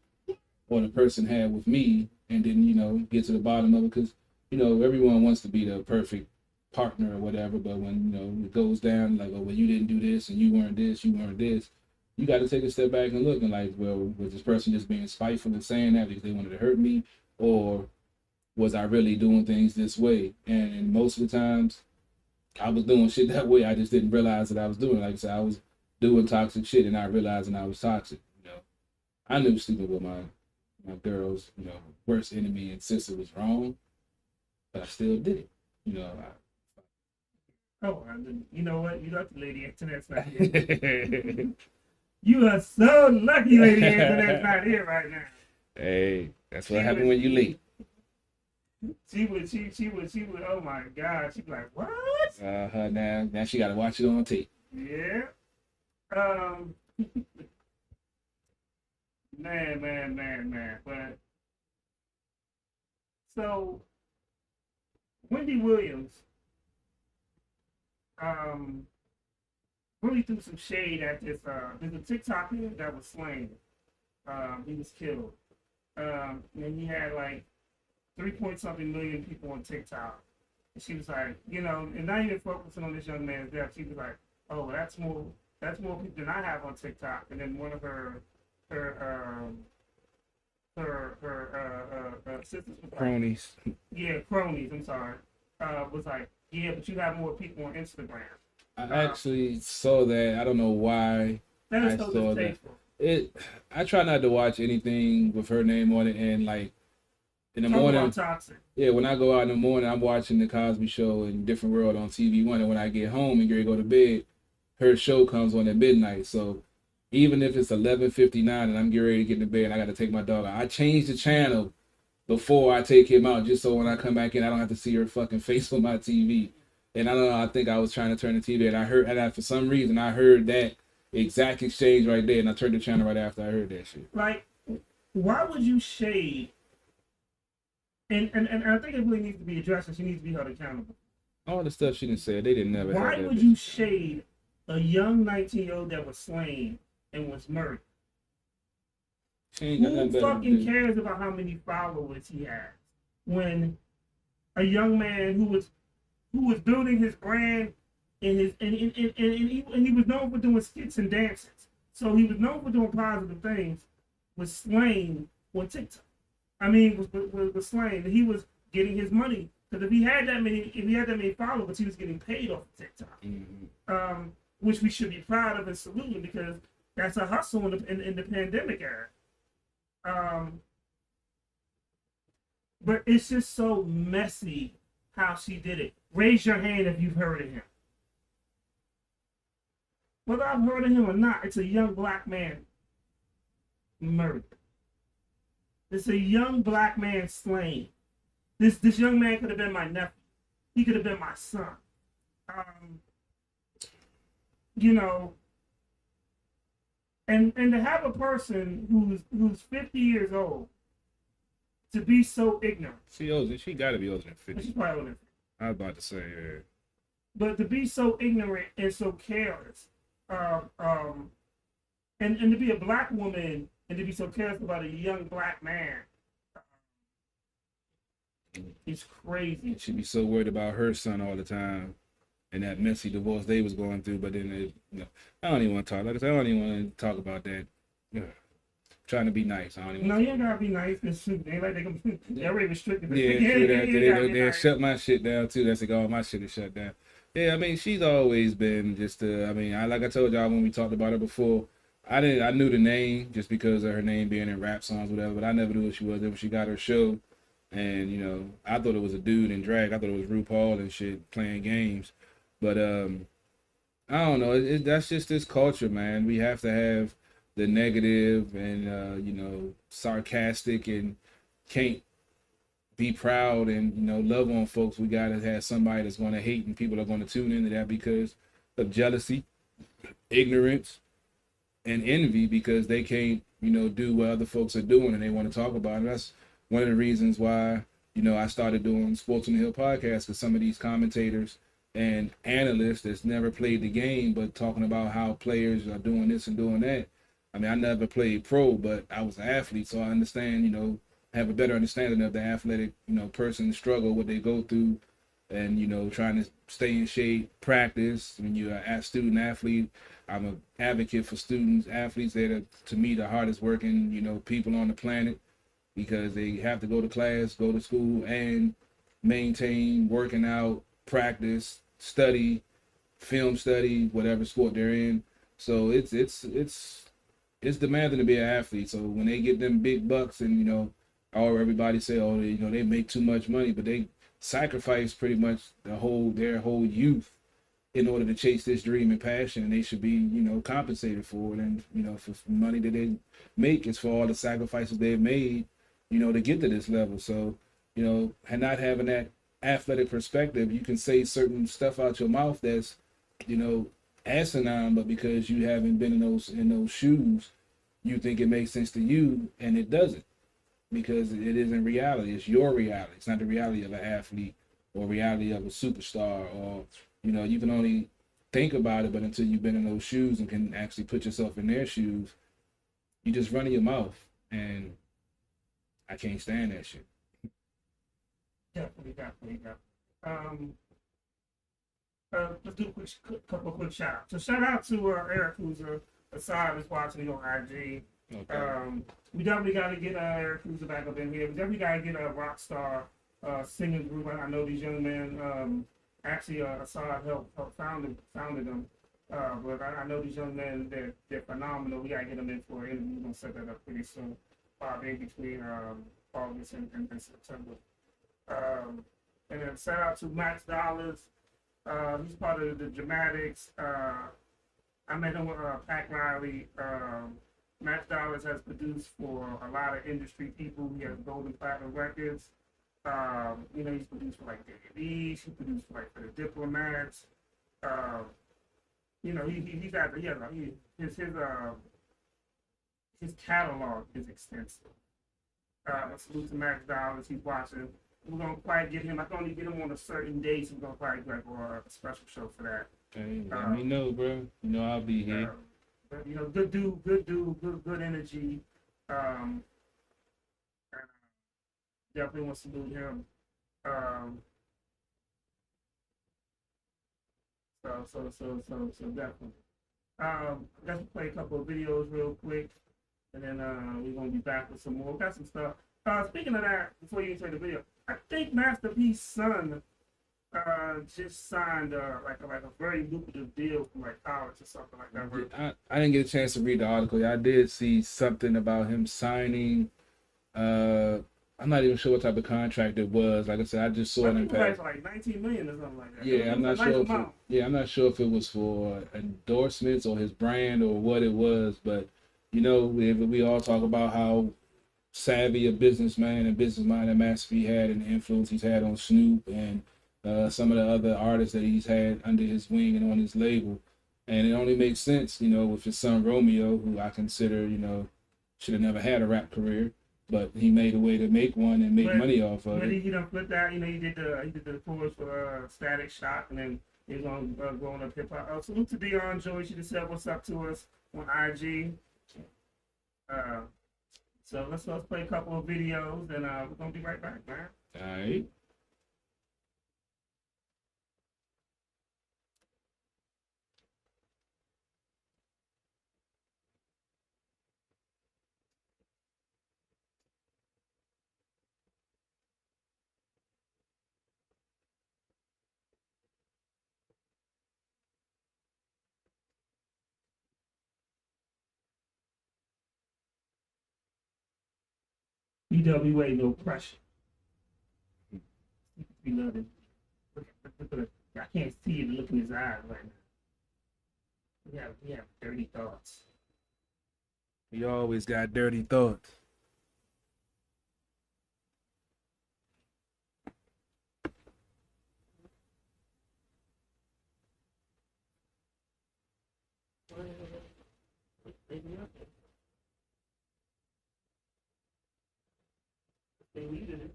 or the person had with me, and then, get to the bottom of it. Because, everyone wants to be the perfect partner or whatever, but when, it goes down like, oh, well, you didn't do this and you weren't this, you got to take a step back and look and like, well, was this person just being spiteful and saying that because they wanted to hurt me, or was I really doing things this way? And most of the times I was doing shit that way. I just didn't realize that I was doing it. Like I said, I was doing toxic shit and not realizing I was toxic. I knew sleeping with my girl's, worst enemy and sister was wrong, but I still did it. You know what? You lucky, Lady Internet's not here. You are so lucky, Lady Internet's not here right now. Hey, that's what happened when you late. She would, oh my God. She'd be like, what? Now she got to watch it on tape. Yeah. Man. But, so, Wendy Williams, really threw some shade at this, there's a TikToker that was slain. He was killed. And he had like 3-point-something million people on TikTok. And she was like, and not even focusing on this young man's death, she was like, oh, that's more people than I have on TikTok. And then one of her her sisters was like, Cronies. yeah, cronies. I'm sorry. Was like, yeah, but you have more people on Instagram. I actually saw that. I don't know why That I is so saw that. distasteful. I try not to watch anything with her name on it, and like in the Talk morning, about toxic. yeah, when I go out in the morning, I'm watching the Cosby Show and Different World on TV One, and when I get home and get ready to go to bed, her show comes on at midnight. So even if it's 11:59 and I'm getting ready to get in bed, and I got to take my dog out. I change the channel before I take him out, just so when I come back in, I don't have to see her fucking face on my TV. And I don't know. I think I was trying to turn the TV, and I heard, and for some reason, I heard that exact exchange right there, and I turned the channel right after I heard that shit. Like, why would you shade? And I think it really needs to be addressed, and she needs to be held accountable. All the stuff she didn't say, they didn't never. Why would you shade a young 19-year-old that was slain and was murdered? Who fucking cares about how many followers he has when a young man who was building his brand and he was known for doing skits and dances, so he was known for doing positive things, was slain on TikTok. I mean, was slain, and he was getting his money because if he had that many followers, he was getting paid off of TikTok, which we should be proud of and saluting because that's a hustle in the pandemic era. But it's just so messy how she did it. Raise your hand if you've heard of him. Whether I've heard of him or not, it's a young black man murdered. It's a young black man slain. This young man could have been my nephew. He could have been my son. You know, and to have a person who's 50 years old to be so ignorant. She got to be older than 50. She's probably older than 50. I was about to say, yeah. But to be so ignorant and so careless, and to be a black woman and to be so careless about a young black man, it's crazy. She'd be so worried about her son all the time and that messy divorce they was going through. But then, I don't even want to talk. Like I said, I don't even want to talk about that. Trying to be nice. I don't even. No, you ain't gotta be nice. They like they're very restricted. Yeah, true that. They shut my shit down too. That's like all my shit is shut down. Yeah, I mean, she's always been just. Like I told y'all when we talked about her before, I knew the name just because of her name being in rap songs, whatever. But I never knew who she was. Then when she got her show, and I thought it was a dude in drag. I thought it was RuPaul and shit playing games. But I don't know. That's just this culture, man. We have to have the negative and sarcastic and can't be proud and love on folks. We gotta have somebody that's gonna hate and people are gonna tune into that because of jealousy, ignorance, and envy because they can't do what other folks are doing and they want to talk about it. That's one of the reasons why I started doing Sports on the Hill podcast because some of these commentators and analysts that's never played the game but talking about how players are doing this and doing that. I mean, I never played pro, but I was an athlete, so I understand, have a better understanding of the athletic, person's struggle, what they go through, and, trying to stay in shape, practice. When you're a student athlete, I'm an advocate for students, athletes. They're, to me, the hardest working, people on the planet because they have to go to class, go to school, and maintain working out, practice, study, film study, whatever sport they're in. So it's demanding to be an athlete. So when they get them big bucks and, or everybody say, they make too much money, but they sacrifice pretty much their whole youth in order to chase this dream and passion. And they should be, compensated for it. And, for money that they make is for all the sacrifices they've made, to get to this level. So, and not having that athletic perspective, you can say certain stuff out your mouth that's, asinine, but because you haven't been in those shoes, you think it makes sense to you, and it doesn't, because it isn't reality. It's your reality. It's not the reality of an athlete or reality of a superstar, or you can only think about it, but until you've been in those shoes and can actually put yourself in their shoes, you just running your mouth, and I can't stand that shit. Definitely. Let's do a couple of quick shout outs. So shout out to Eric, who's a side that's watching me on IG. Okay. We definitely got to get Eric Cruiser back up in here. We definitely got to get a rock star singing group. I know these young men. Actually, Assad helped founded them. But I know these young men. They're phenomenal. We got to get them in for an interview. We're gonna set that up pretty soon. Probably between August and September. And then shout out to Max Dollars. He's part of the Dramatics. I met him with Pat Riley. Max Dollars has produced for a lot of industry people. He has Golden Platinum Records. He's produced for like David East. He produced for like for the Diplomats. His catalog is extensive. Salute to Max Dollars. He's watching. We're gonna probably get him. I can only get him on a certain day, so we're gonna probably do like a special show for that. Hey, let me know, bro. You know I'll be here. But, good dude, good energy. Definitely want to salute him. So definitely. Let's play a couple of videos real quick, and then we're gonna be back with some more. We got some stuff. Speaking of that, before you play the video, I think Master P's son just signed like a very lucrative deal from like college or something like that. I didn't get a chance to read the article. I did see something about him signing. I'm not even sure what type of contract it was. Like I said, I just saw it in past. Like 19 million or something like that. Yeah, I'm not sure. I'm not sure if it was for endorsements or his brand or what it was. But we all talk about how savvy a businessman and business mind that Master P had and the influence he's had on Snoop and some of the other artists that he's had under his wing and on his label. And it only makes sense, with his son Romeo, who I consider, should have never had a rap career, but he made a way to make one and make money off of it. He done flipped that, he did the chorus for Static Shock, and then he's on growing up hip hop. Salute to Dion Joy. She just said what's up to us on IG. So let's play a couple of videos, and we're gonna be right back, man. All right. UWA, no pressure. We love it. I can't see it. Look in his eyes right now. We have dirty thoughts. We always got dirty thoughts. They needed it.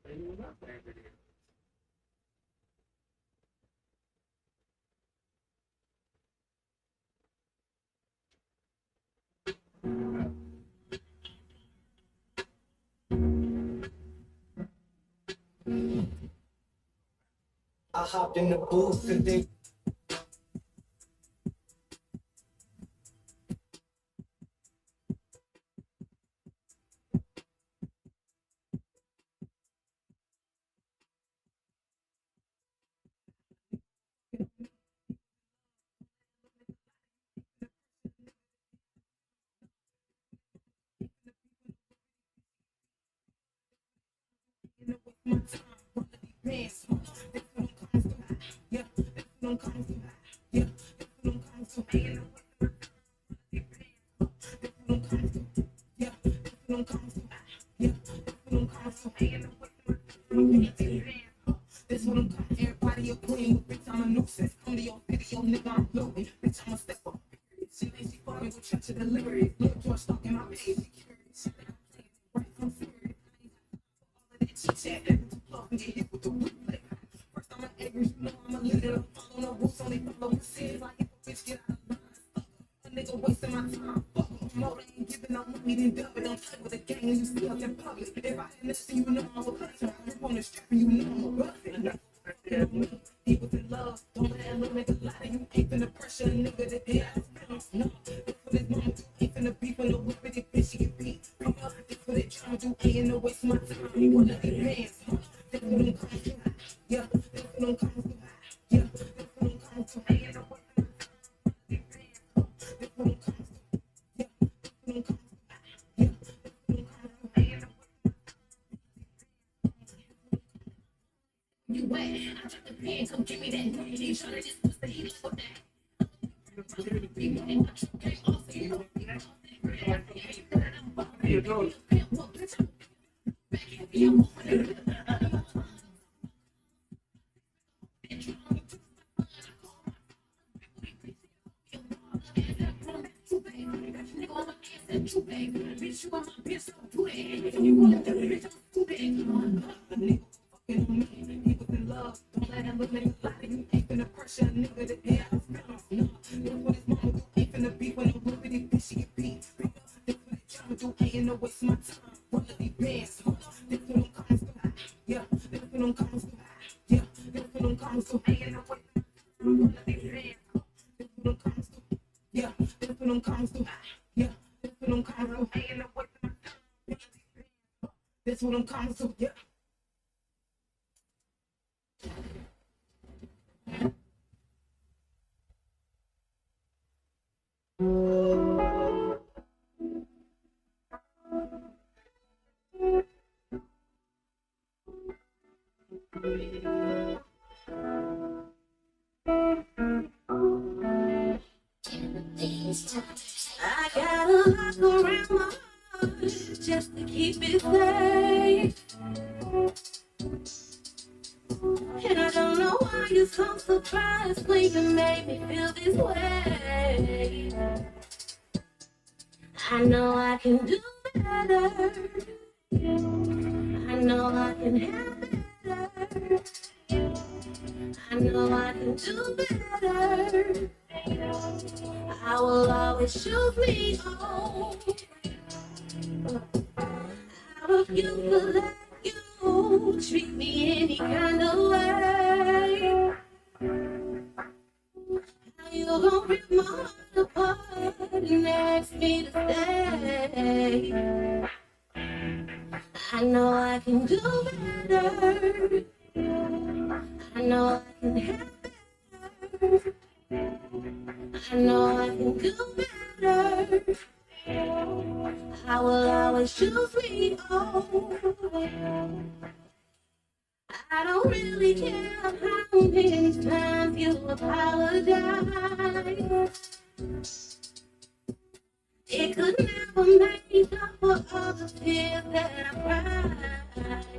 They knew not that video. I hopped in the booth and they This what I'm cutting, everybody a queen. Bitch, I'm a nuisance. I'm the old video, nigga, I'm floating. Bitch, I'm a step up. She lazy fucking go check to the liberty. Look, you're stuck in my page. She curious. Right from serious. All of that chit chat. Able to plug and get hit with the replay. First, I'm an angry, you know I'm a leader. I'm following the rules, only follow the sins. Like if a bitch get out of line. A nigga wasting my time. Fuck him. No, they ain't giving no money, then dump it. Don't play with the gang when you see us in public. If I hadn't seen you know I'm a clutch. I'm on the strip and you know I'm a buffet. pressure, nigga, the hell no. This what his mama do, ain't finna beef on the whip with it, bitch, she get beat. This what it tryna do, ain't no waste my time. You wanna get pants, this what I'm coming to. Yeah, this what I'm coming to. Yeah, this what I'm coming to. Ain't no waste my time. This what I'm coming to. Yeah, this what I'm coming to. Yeah, this what I'm coming to. Ain't no you wet, I took the pen, come give me that green. You tryna just push the heat up that. Yeah, those. Yeah, that's what I'm coming to. Yeah, that's what I'm coming to. Ain't no way. That's what I'm coming to. Yeah. I gotta lock around my heart just to keep it safe. And I don't know why you're so surprised when you made me feel this way. I know I can do better. I know I can have better. I know I can do better. I will always choose me on. I refuse to let you treat me any kind of way. How you gonna rip my heart apart and ask me to stay? I know I can do better. I know I can have better. I know I can do better. I will always choose me on. I don't really care how many times you apologize. It could never make up for all the tears that I cried.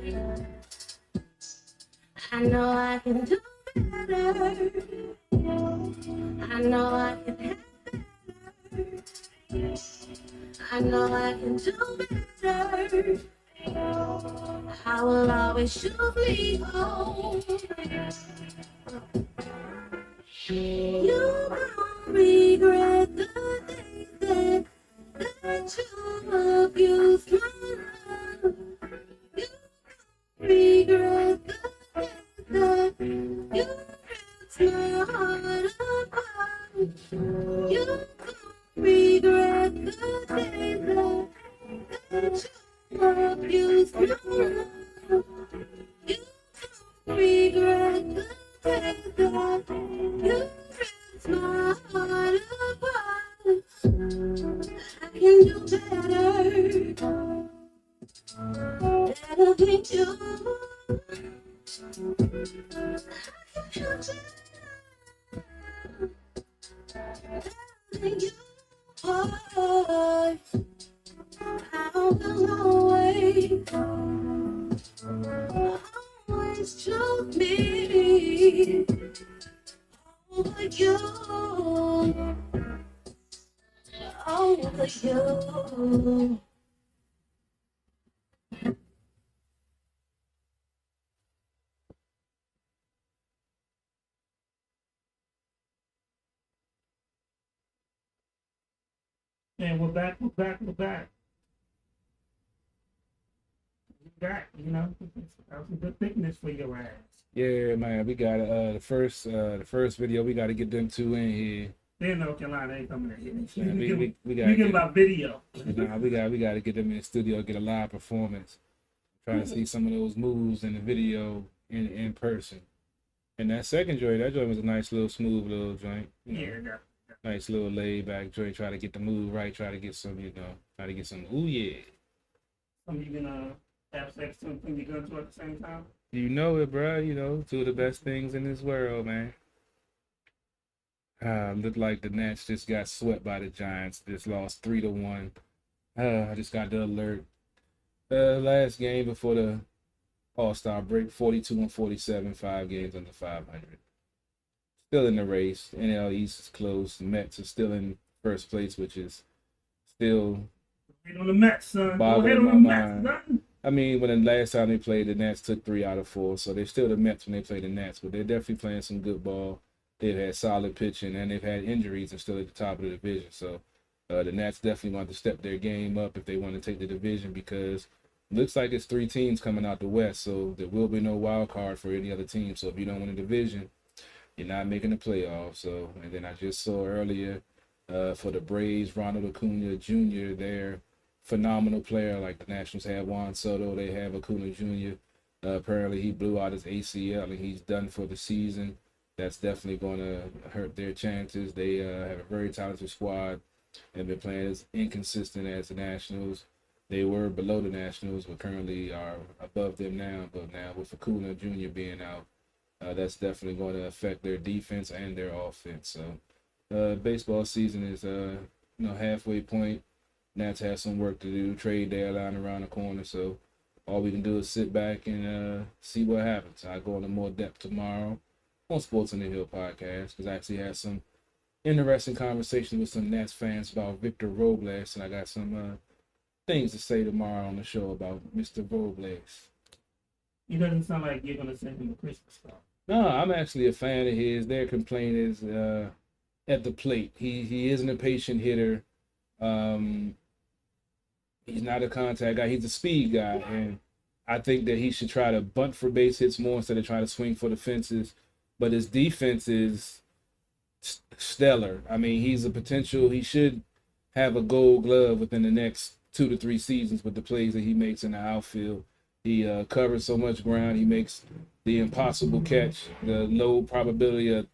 I know I can do better. I know I can have better. I know I can do better. I will always choose me home. You gon' regret the days that you abused my love. You gon' regret the days that you ripped my heart apart. You gon' regret the days that you abused my love. You gon' regret the days that you ripped my heart apart. I can do better. Better than you. I can do better. Than you. Boy. I will always choose me over you, over you. And we're back. We're back. You know, that was some good thickness for your ass. Yeah, man, we got the first video we got to get them two in here. They're in North Carolina. They ain't coming in here. Man, we We gotta get get, my video. nah, we got to get them in the studio, get a live performance. Trying to see some of those moves in the video in person. And that second joint, that joint was a nice little smooth little joint. You know, Yeah, nice little laid back joint. Try to get the move right. Try to get some, try to get some. Ooh yeah. you can have sex to and clean your gun to at the same time. You know it, bro. You know, two of the best things in this world, man. Looked like the Nets just got swept by the Giants. Just lost 3-1. I just got the alert. Last game before the All-Star break, 42-47, 5 games under 500. Still in the race. NL East is close. The Mets are still in first place, which is still Hit on the Mets, son. Go boggling ahead on my the Mets, mind. son. I mean, when the last time they played, the Nets took 3 out of 4, so they're still the Mets when they play the Nets, but they're definitely playing some good ball. They've had solid pitching, and they've had injuries and still at the top of the division. So the Nets definitely want to step their game up if they want to take the division, because it looks like it's 3 teams coming out the West, so there will be no wild card for any other team. So if you don't win a division, you're not making the playoffs. So, and then I just saw earlier for the Braves, Ronald Acuna Jr., their phenomenal player. Like the Nationals have Juan Soto, they have Acuna Jr. Apparently he blew out his ACL and he's done for the season. That's definitely going to hurt their chances. They have a very talented squad and been playing as inconsistent as the Nationals. They were below the Nationals, but currently are above them now. But now with Acuna Jr. being out, that's definitely going to affect their defense and their offense. So baseball season is halfway point. Nats have some work to do. Trade deadline around the corner, so all we can do is sit back and see what happens. I go into more depth tomorrow on Sports on the Hill podcast, because I actually had some interesting conversation with some Nats fans about Victor Robles, and I got some things to say tomorrow on the show about Mr. Robles. It doesn't sound like you're gonna send him a Christmas card. No, I'm actually a fan of his. Their complaint is at the plate. He is an impatient hitter. He's not a contact guy. He's a speed guy, and I think that he should try to bunt for base hits more instead of trying to swing for the fences. But his defense is stellar. I mean, he's a potential. He should have a Gold Glove within the next 2 to 3 seasons with the plays that he makes in the outfield. He covers so much ground. He makes the impossible catch, the low probability of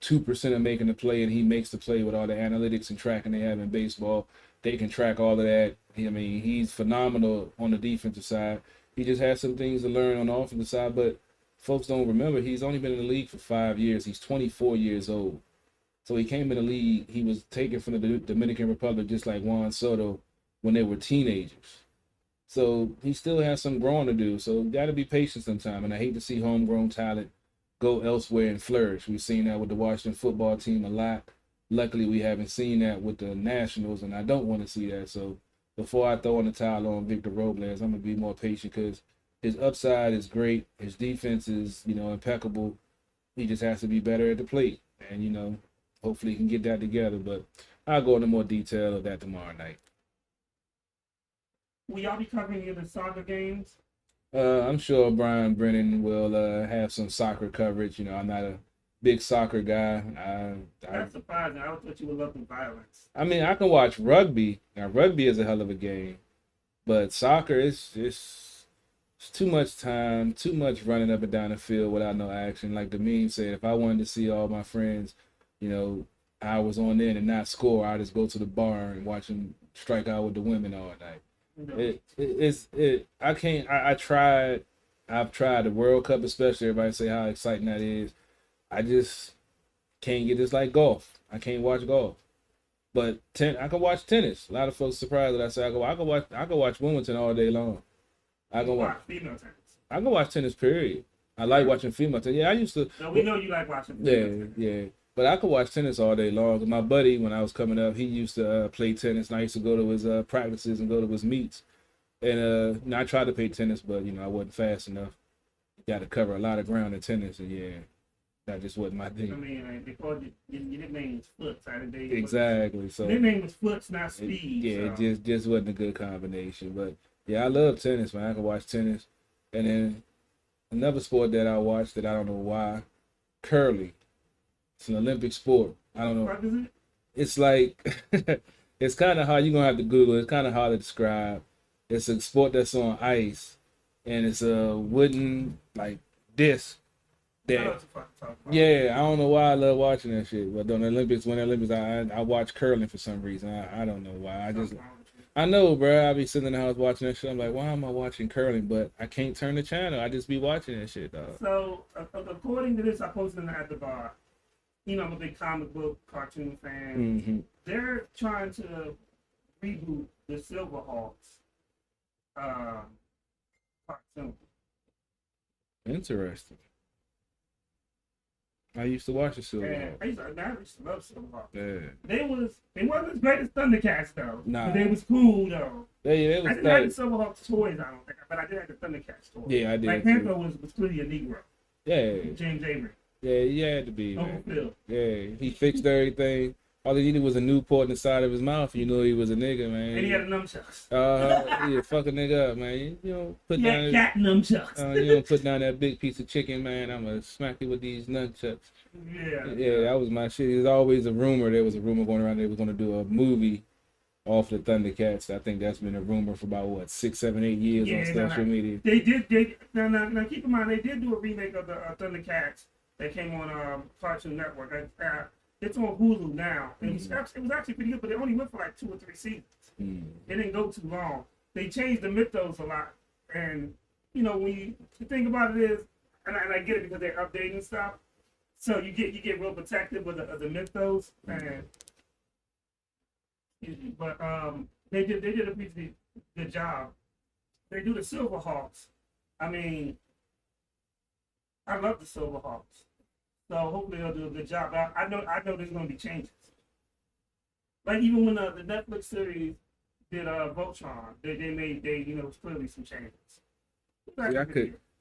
2% of making the play, and he makes the play with all the analytics and tracking they have in baseball. They can track all of that. I mean, he's phenomenal on the defensive side. He just has some things to learn on the offensive side, but folks don't remember he's only been in the league for 5 years. He's 24 years old. So he came in the league, he was taken from the Dominican Republic just like Juan Soto when they were teenagers. So he still has some growing to do. So got to be patient sometime. And I hate to see homegrown talent go elsewhere and flourish. We've seen that with the Washington football team a lot. Luckily, we haven't seen that with the Nationals, and I don't want to see that. So before I throw in the towel on Victor Robles, I'm going to be more patient, because his upside is great. His defense is, impeccable. He just has to be better at the plate. And, hopefully he can get that together. But I'll go into more detail of that tomorrow night. Will y'all be covering any of the soccer games? I'm sure Brian Brennan will have some soccer coverage. I'm not a big soccer guy. That's surprising. I thought you would love the violence. I mean, I can watch rugby. Now, rugby is a hell of a game, but soccer is it's too much time, too much running up and down the field without no action. Like the meme said, if I wanted to see all my friends, I was on there and not score, I'd just go to the bar and watch them strike out with the women all night. I've tried the World Cup, especially. Everybody say how exciting that is. I just can't get this. Like golf, I can't watch golf, but I can watch tennis. A lot of folks surprised that I say I can watch Wimbledon all day long. I can watch female tennis. I can watch tennis. Period. I like watching female tennis. Yeah, I used to. No, we know you like watching. Tennis. Yeah. But I could watch tennis all day long. My buddy, when I was coming up, he used to play tennis, and I used to go to his practices and go to his meets. And I tried to play tennis, but I wasn't fast enough. You got to cover a lot of ground in tennis, and that just wasn't my thing. I mean, because your nickname was Foot Saturday. Exactly. So your nickname was Foot, not Speed. It just wasn't a good combination. But yeah, I love tennis, man. I can watch tennis, and then another sport that I watch that I don't know why, curling. It's an Olympic sport. I don't know. What is it? it's like it's kind of hard. You're gonna have to Google it. It's kind of hard to describe. It's a sport that's on ice, and it's a wooden like disc I know that. what you're fucking talking about. Yeah, I don't know why I love watching that shit. But on the Olympics, when the Olympics, I watch curling for some reason. I don't know why. Something wrong with you. I know, bro. I be sitting in the house watching that shit. I'm like, why am I watching curling? But I can't turn the channel. I just be watching that shit, dog. So, according to this, I posted in the at the bar. You know, I'm a big comic book cartoon fan. Hmm. They're trying to reboot the Silverhawks cartoon. Interesting. I used to watch the Silver And Hawk. I used to love Silverhawks. Yeah. They wasn't as great as Thundercats though. Nah. But they was cool though. They I was didn't have like, the Silverhawks toys, I don't think, but I did have the Thundercats toys. yeah, I did. Like too. Panther was clearly a Negro. Yeah, James Avery, yeah, he had to be, Uncle man. Phil. Yeah, he fixed everything. All he needed was a Newport in the side of his mouth. You know he was a nigga, man. And he had a nunchucks. Yeah, fuck a nigga up, man. You don't put Yeah, down. cat nunchucks. You don't put down that big piece of chicken, man. I'm gonna smack you with these nunchucks. Yeah, that was my shit. There's always a rumor. There was a rumor going around they was gonna do a movie off the Thundercats. I think that's been a rumor for about what 6, 7, 8 years Yeah, on social media. They did. Now, keep in mind, they did do a remake of the Thundercats that came on Cartoon Network. It's on Hulu now. And it was actually pretty good, but it only went for like 2 or 3 seasons. Mm. It didn't go too long. They changed the mythos a lot, and you know when you think about it is, and I get it because they're updating stuff. So you get real protective with the mythos, and but they did a pretty good job. They do the Silverhawks. I mean, I love the Silverhawks. So hopefully they'll do a good job. But I know there's gonna be changes. Like even when the Netflix series did Voltron, they made clearly some changes. Yeah,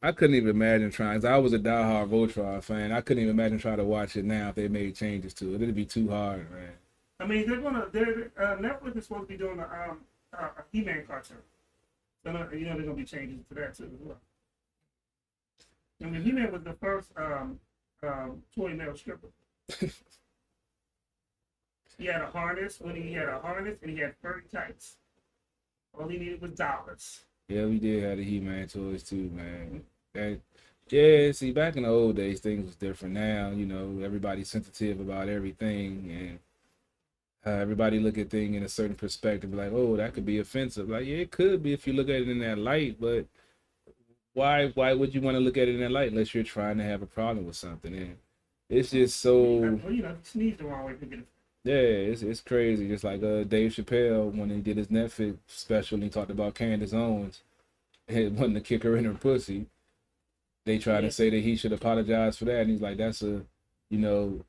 I couldn't even imagine trying. 'Cause I was a diehard Voltron fan. I couldn't even imagine trying to watch it now if they made changes to it. It'd be too hard, man. I mean, Netflix is supposed to be doing a He-Man cartoon. So you know there's gonna be changes to that too as well. I mean, He-Man was the first toy male stripper. He had a harness. He had a harness and he had furry tights. All he needed was dollars. Yeah, we did have the He-Man toys too, man. Yeah, see, back in the old days, things was different. Now, you know, everybody's sensitive about everything, and everybody look at things in a certain perspective, like, oh, that could be offensive. Like, yeah, it could be if you look at it in that light, but why would you want to look at it in that light unless you're trying to have a problem with something? And it's just so, Well, you know, sneeze the wrong way to get it. yeah, it's crazy. Just like Dave Chappelle when he did his Netflix special and he talked about Candace Owens wanting to kick her in her pussy. They tried to say that he should apologize for that, and he's like, that's a, you know,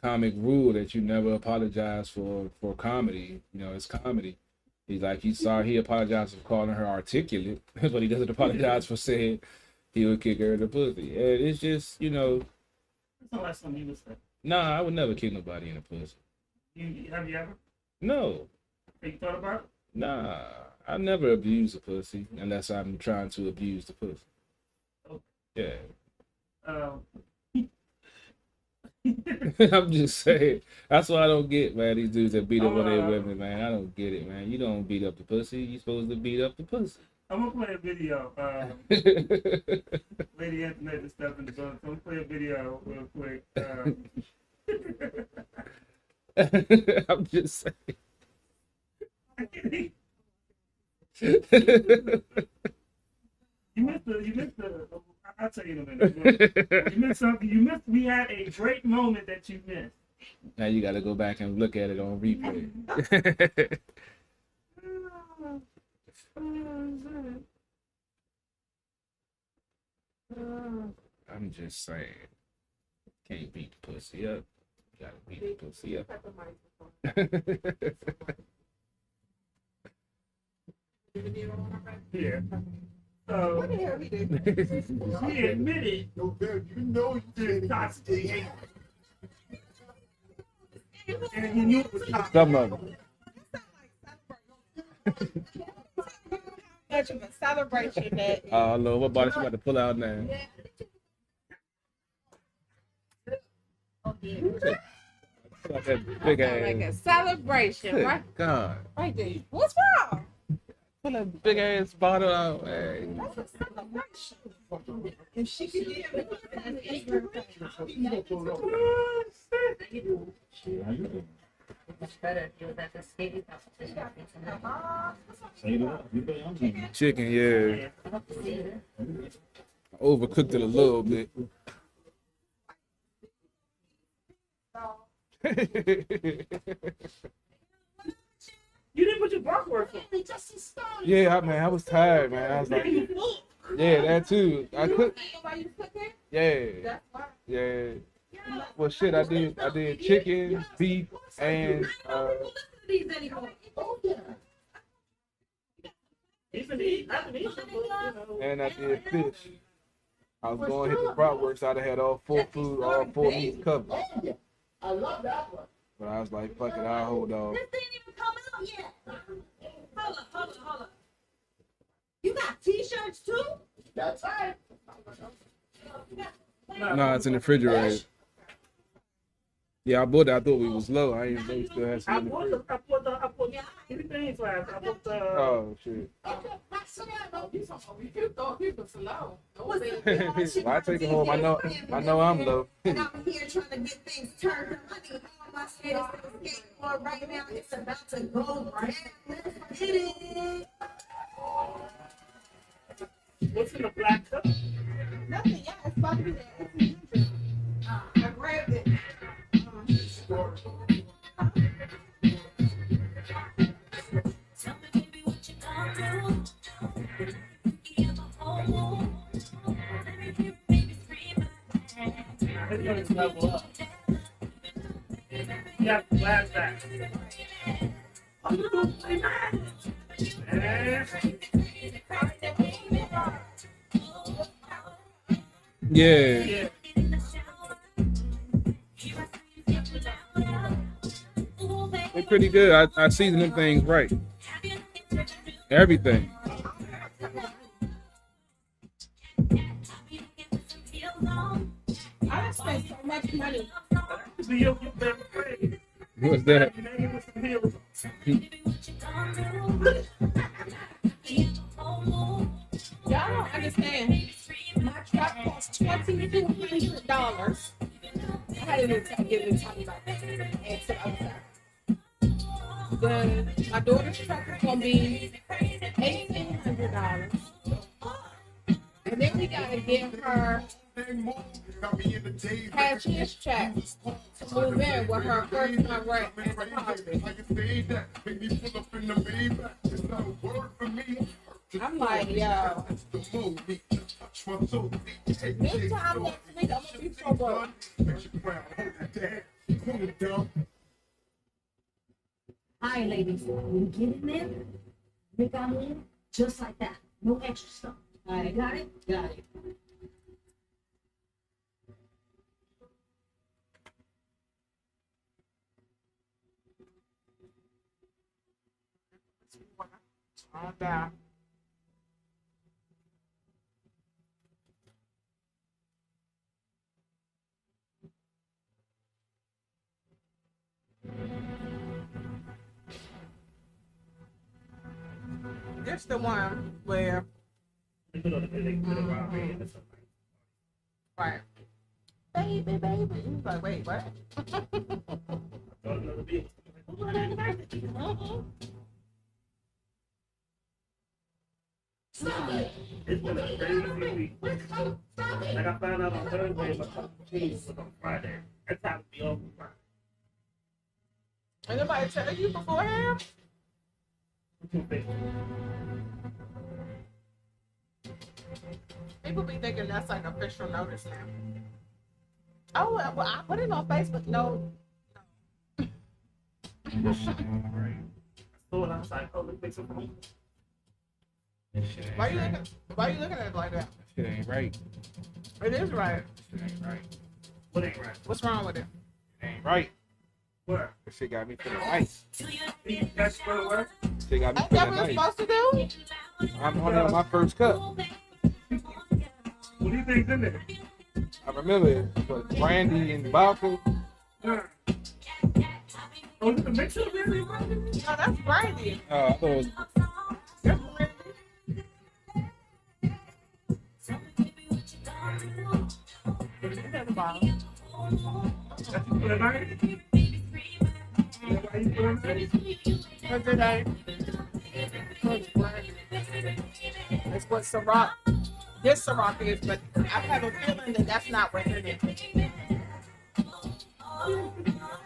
comic rule that you never apologize for comedy. You know, it's comedy. He's like, he's sorry, he apologized for calling her articulate, but he doesn't apologize for saying he would kick her in the pussy. And it's just, you know, That's the last time you would say. nah, I would never kick nobody in the pussy. Have you ever? No, Have you thought about it? nah, I never abuse a pussy unless I'm trying to abuse the pussy. Yeah. I'm just saying. That's what I don't get, man. These dudes that beat up on their women, man. I don't get it, man. You don't beat up the pussy. You supposed to beat up the pussy. I'm gonna play a video. Lady Internet and stuff in the book. I'm gonna play a video real quick. I'm just saying. You missed the. I'll tell you in a minute. You missed something. We had a great moment that you missed. Now you got to go back and look at it on replay. I'm just saying. Can't beat the pussy up. You gotta beat the pussy up. Yeah. So he admitted No, man, you know you to can't intoxicating. And he knew it was toxic. Some of them. Much of a celebration that Oh no, what body she about to pull out now? Like that big Like a ass. celebration, Good right? God. Right there. What's wrong? Pull that big ass bottle out. Hey. That's a celebration. If she could get it, Chicken, yeah. Overcooked it a little bit. You didn't put your block work on. Yeah, man, I was tired, man. I was like, yeah, that too. I cooked. Why you cooking? Yeah, That's why. yeah. Well, shit, I did chicken, beef, and Even eat, I can eat some, but, you know. and I did fish. I was going to hit the bratwurst. I'd have had all four food, all four meats covered. I love that one. But I was like, fuck it, I'll hold on. This ain't even coming out yet. Hold up. You got t-shirts too? That's right. No, it's in the refrigerator. Yeah, I bought it. I thought we was low. I didn't know we still had some in the fridge. I put three things last. I put the. Oh, shit. You thought he was slow. Well, I take it home. I know I'm low. And I'm here trying to get things turned up. I need all my skaters to skateboard right now. It's about to go down. Let's get it. What's in the black cup? Nothing, yeah, it's about to be there. I grabbed it. Tell me, baby, what you gonna do? You have a whole moon. Let me hear it, baby, scream. It's gonna level up. You have to blast that. Oh, you don't play that. Yeah. Yeah. They're pretty good. I season them things right. Everything. I done spent so much money. So you better pray. What's that? Your name was some heels. Y'all don't understand. My truck cost $2,200. I had to give it time about that. And so my daughter's truck is gonna be $1,800. And then we gotta give her cashier's check to move in with her first time rent and deposit. I'm like, yo, this time next week I'm gonna be so broke. All right, ladies, when you get in there, make our move just like that. No extra stuff. All right, got it? Got it. Calm down. This the one where, They put a wild man or something. right, baby, baby. He's like, wait, what? Throw another beat. It's been a crazy week. Like I found out on Thursday, my couple cheese was on Friday. That's how it be over Friday. And nobody tell you beforehand? People be thinking that's like official notice now. Oh, well, I put it on Facebook. No. Right. So I was like, oh, let's make some food. Why you looking at it like that? Shit ain't right. It is right. Shit ain't right. What ain't right? What's wrong with it? It ain't right. What? That shit got me feeling nice. That's what it was? Shit got me Ain't that feeling what it's nice. supposed to do? I'm on my first cup. What do you think's in there? I remember it was brandy and vodka. Yeah. Oh, the mixer really? Oh, that's Brandy. Oh, I thought it was That's Brandy. That's the bottom. For the night? Why you for the night? Because it ain't. Because Brandy. It's what Ciroc. This Ciroc is, but I have a feeling that that's not what it is.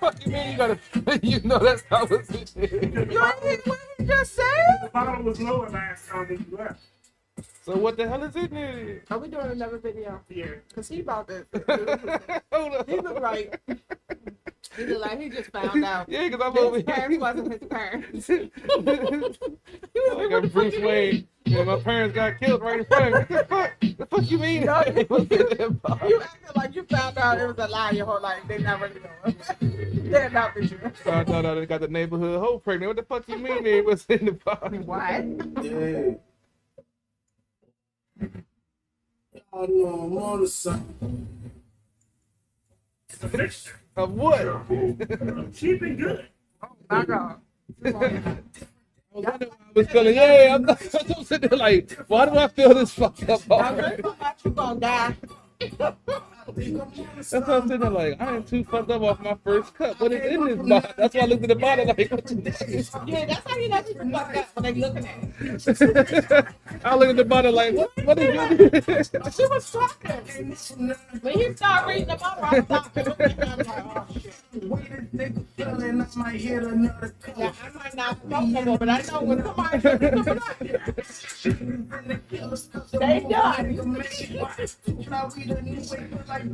fuck you mean you gotta you know that's not what's in there. You ain't hear what he just said? The bottle was lower last time that you left. So what the hell is in there? Are we doing another video? Yeah. Because he about to. Hold up. He look like he just found out. Yeah, because I'm over His parents here. wasn't his parents. Like I'm Bruce Wayne. Yeah, my parents got killed right in front of me. What the fuck? The fuck you mean? No, It was in that box? You acted like you found out it was a lie your whole life. They not really know. They're not with you. I thought I got the neighborhood hoe pregnant. What the fuck you mean it was in the box? What? Yeah. I know I'm on the side. It's a mixture. Of what? Cheap and good. My God. I was feeling, yeah, I'm sitting there like, why do I feel this fucked up I already? really thought you gonna die. That's what I'm sitting there like, I ain't too fucked up off my first cup. What is in this bottle? That's why I looked at the bottle like, what the fuck is Yeah, that's how you know people fucked up when they looking at it. I look at the bottle like, what is this? She was talking. When he started reading the bottle, I stopped and looked at him. I was like, oh shit. I might hit another cup. Yeah, I might not smoke no more, but I know when somebody says they done.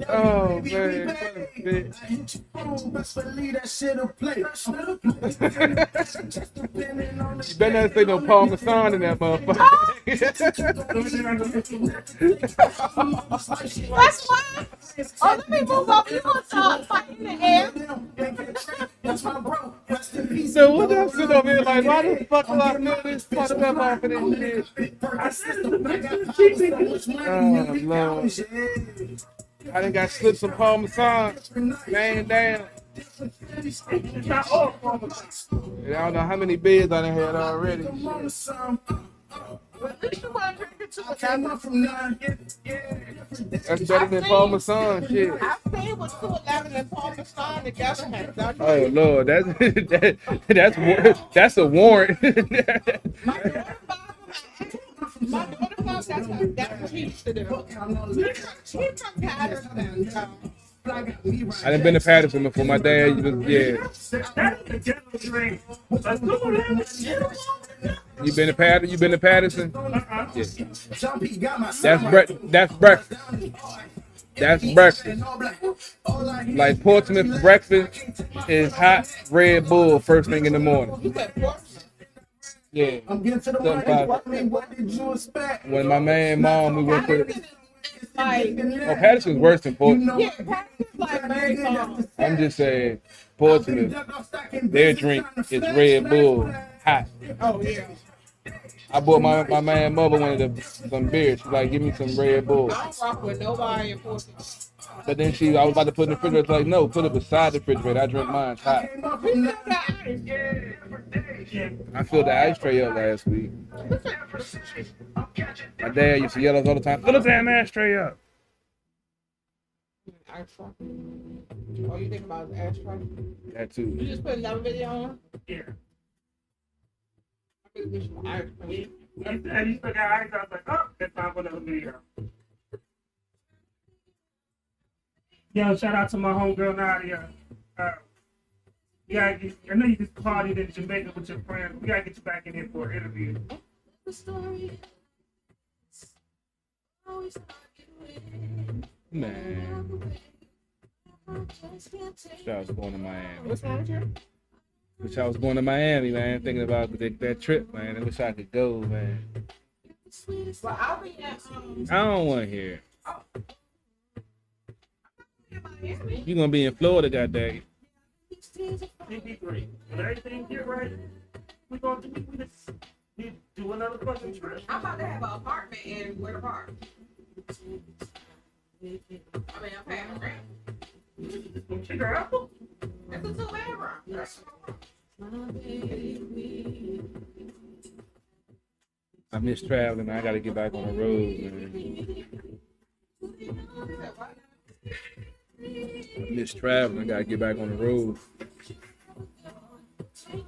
Oh, man. You better not say no Paul Masson in that motherfucker. That's why. Oh, let me move up. You gonna start fighting in the air? So what I'm sitting over here like, why the fuck do I feel this fucked up off of this shit? Oh, Lord. I done got slipped some Paul Masson. Man, damn. It's not all from And I don't know how many beers I done had already. Well, at least you want to drink it to That's better than Paul Masson shit. I say with 211 and Paul Masson together has done. Oh Lord, that's a warrant. My daughter thought that's what he used to do. He from Patterson, so. I done been to Patterson before. My dad was, yeah. That's the general drink. Let's go ahead. You been to Patterson? You been to Patterson? Yeah. That's breakfast. That's breakfast. Like Portsmouth breakfast is hot Red Bull first thing in the morning. You said Portsmouth? Yeah. I'm getting to the what did you expect? When my man and mom, we went to. Like, Oh, Patterson's worse than Portsmouth. yeah, Patterson's like very calm. I'm just saying, Portsmouth, their drink is Red Bull hot. Oh, yeah. I bought my man mother one of some beer. She's like, give me some Red Bull. I don't rock with nobody in Portsmouth. But then I was about to put it in the refrigerator. It's like, no, put it beside the refrigerator. I drink mine hot. We still got ice. I filled the ice tray up last week. My dad used to yell at us all the time, fill the damn ashtray up. Ice tray. Oh, you think about the ice tray? That You too. just put another video on? Yeah. I really wish my ice tray. And you still got eyes. I was like, oh, it's time for another video. Yo, shout out to my homegirl Nadia. Yeah, I know you just partied in Jamaica with your friends. We gotta get you back in here for an interview. Man. Wish I was going to Miami. What's wrong with you? Wish I was going to Miami, man. Thinking about that trip, man. I wish I could go, man. Well, I'll be at, I don't want to hear it. You gonna be in Florida, goddamn. It'd be great. When everything get right, we gonna do another fucking trip. I'm about to have an apartment in Winter Park. I mean, I'm paying rent. Sugar apple? It's a 2-bedroom. I miss traveling. I gotta get back on the road, man. I miss traveling. I gotta get back on the road. You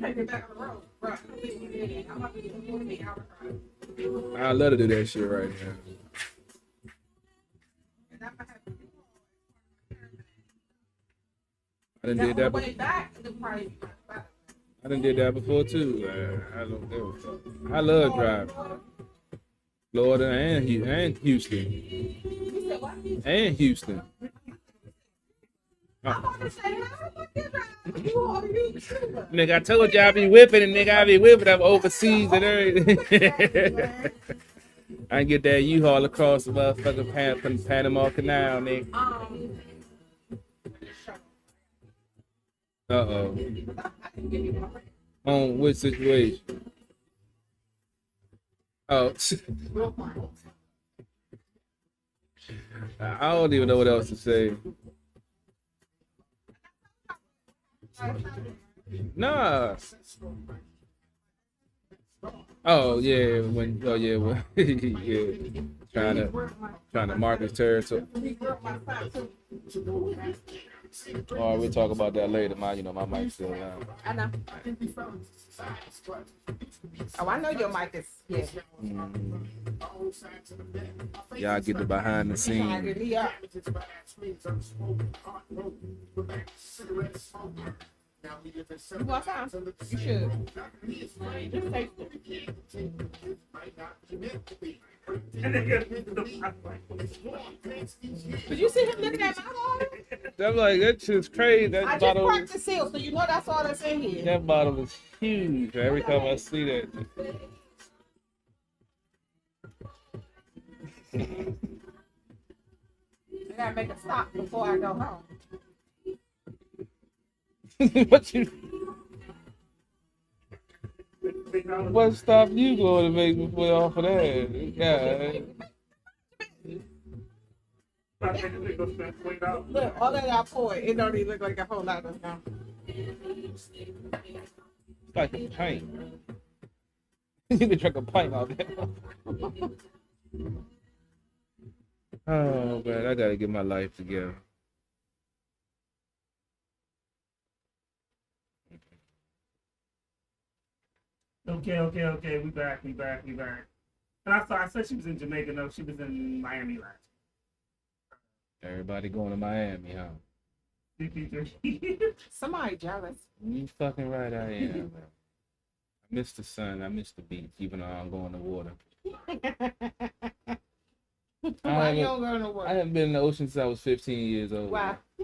can get back on the road, bro. I'm about to do a 48-hour drive. I love to do that shit right now. And I'm gonna have to I done did that. on the way back, the price. I done did that before too. I don't give a fuck. I love driving. Florida and Houston. You said what? And Houston. I'm about to say, how the fuck you drive? You are you too. Nigga, I told you I be whipping and nigga, I be whipping up overseas and everything. I can get that U-Haul across the motherfucking Panama Canal, nigga. Uh-oh. On which situation? Oh. I don't even know what else to say. Nah. Oh yeah, when yeah, trying to mark his territory. Oh, we'll talk about that later. My mic's still on. I know. Oh, I know your mic is, yeah. Y'all get the behind the scenes. Get me up. You want some? You should. Just taste it. Did you see him looking at my water? I'm like, that shit's crazy. That I just bottle, cracked the seal, so you know that's all that's in here. that bottle is huge. Every time I see that. I gotta make a stop before I go home. What you? What stop you going to make before off of that? Yeah. Look, all that I poured, it don't even look like a whole lot of now. It's like a pint. You can drink a pint out there. Oh man, I gotta get my life together. Okay. We back. And I said she was in Jamaica. No, she was in Miami last. Everybody going to Miami, huh? Somebody jealous. You fucking right, I am. I miss the sun. I miss the beach, even though I'm going to water. Why you don't go to work? I haven't been in the ocean since I was 15 years old. Why?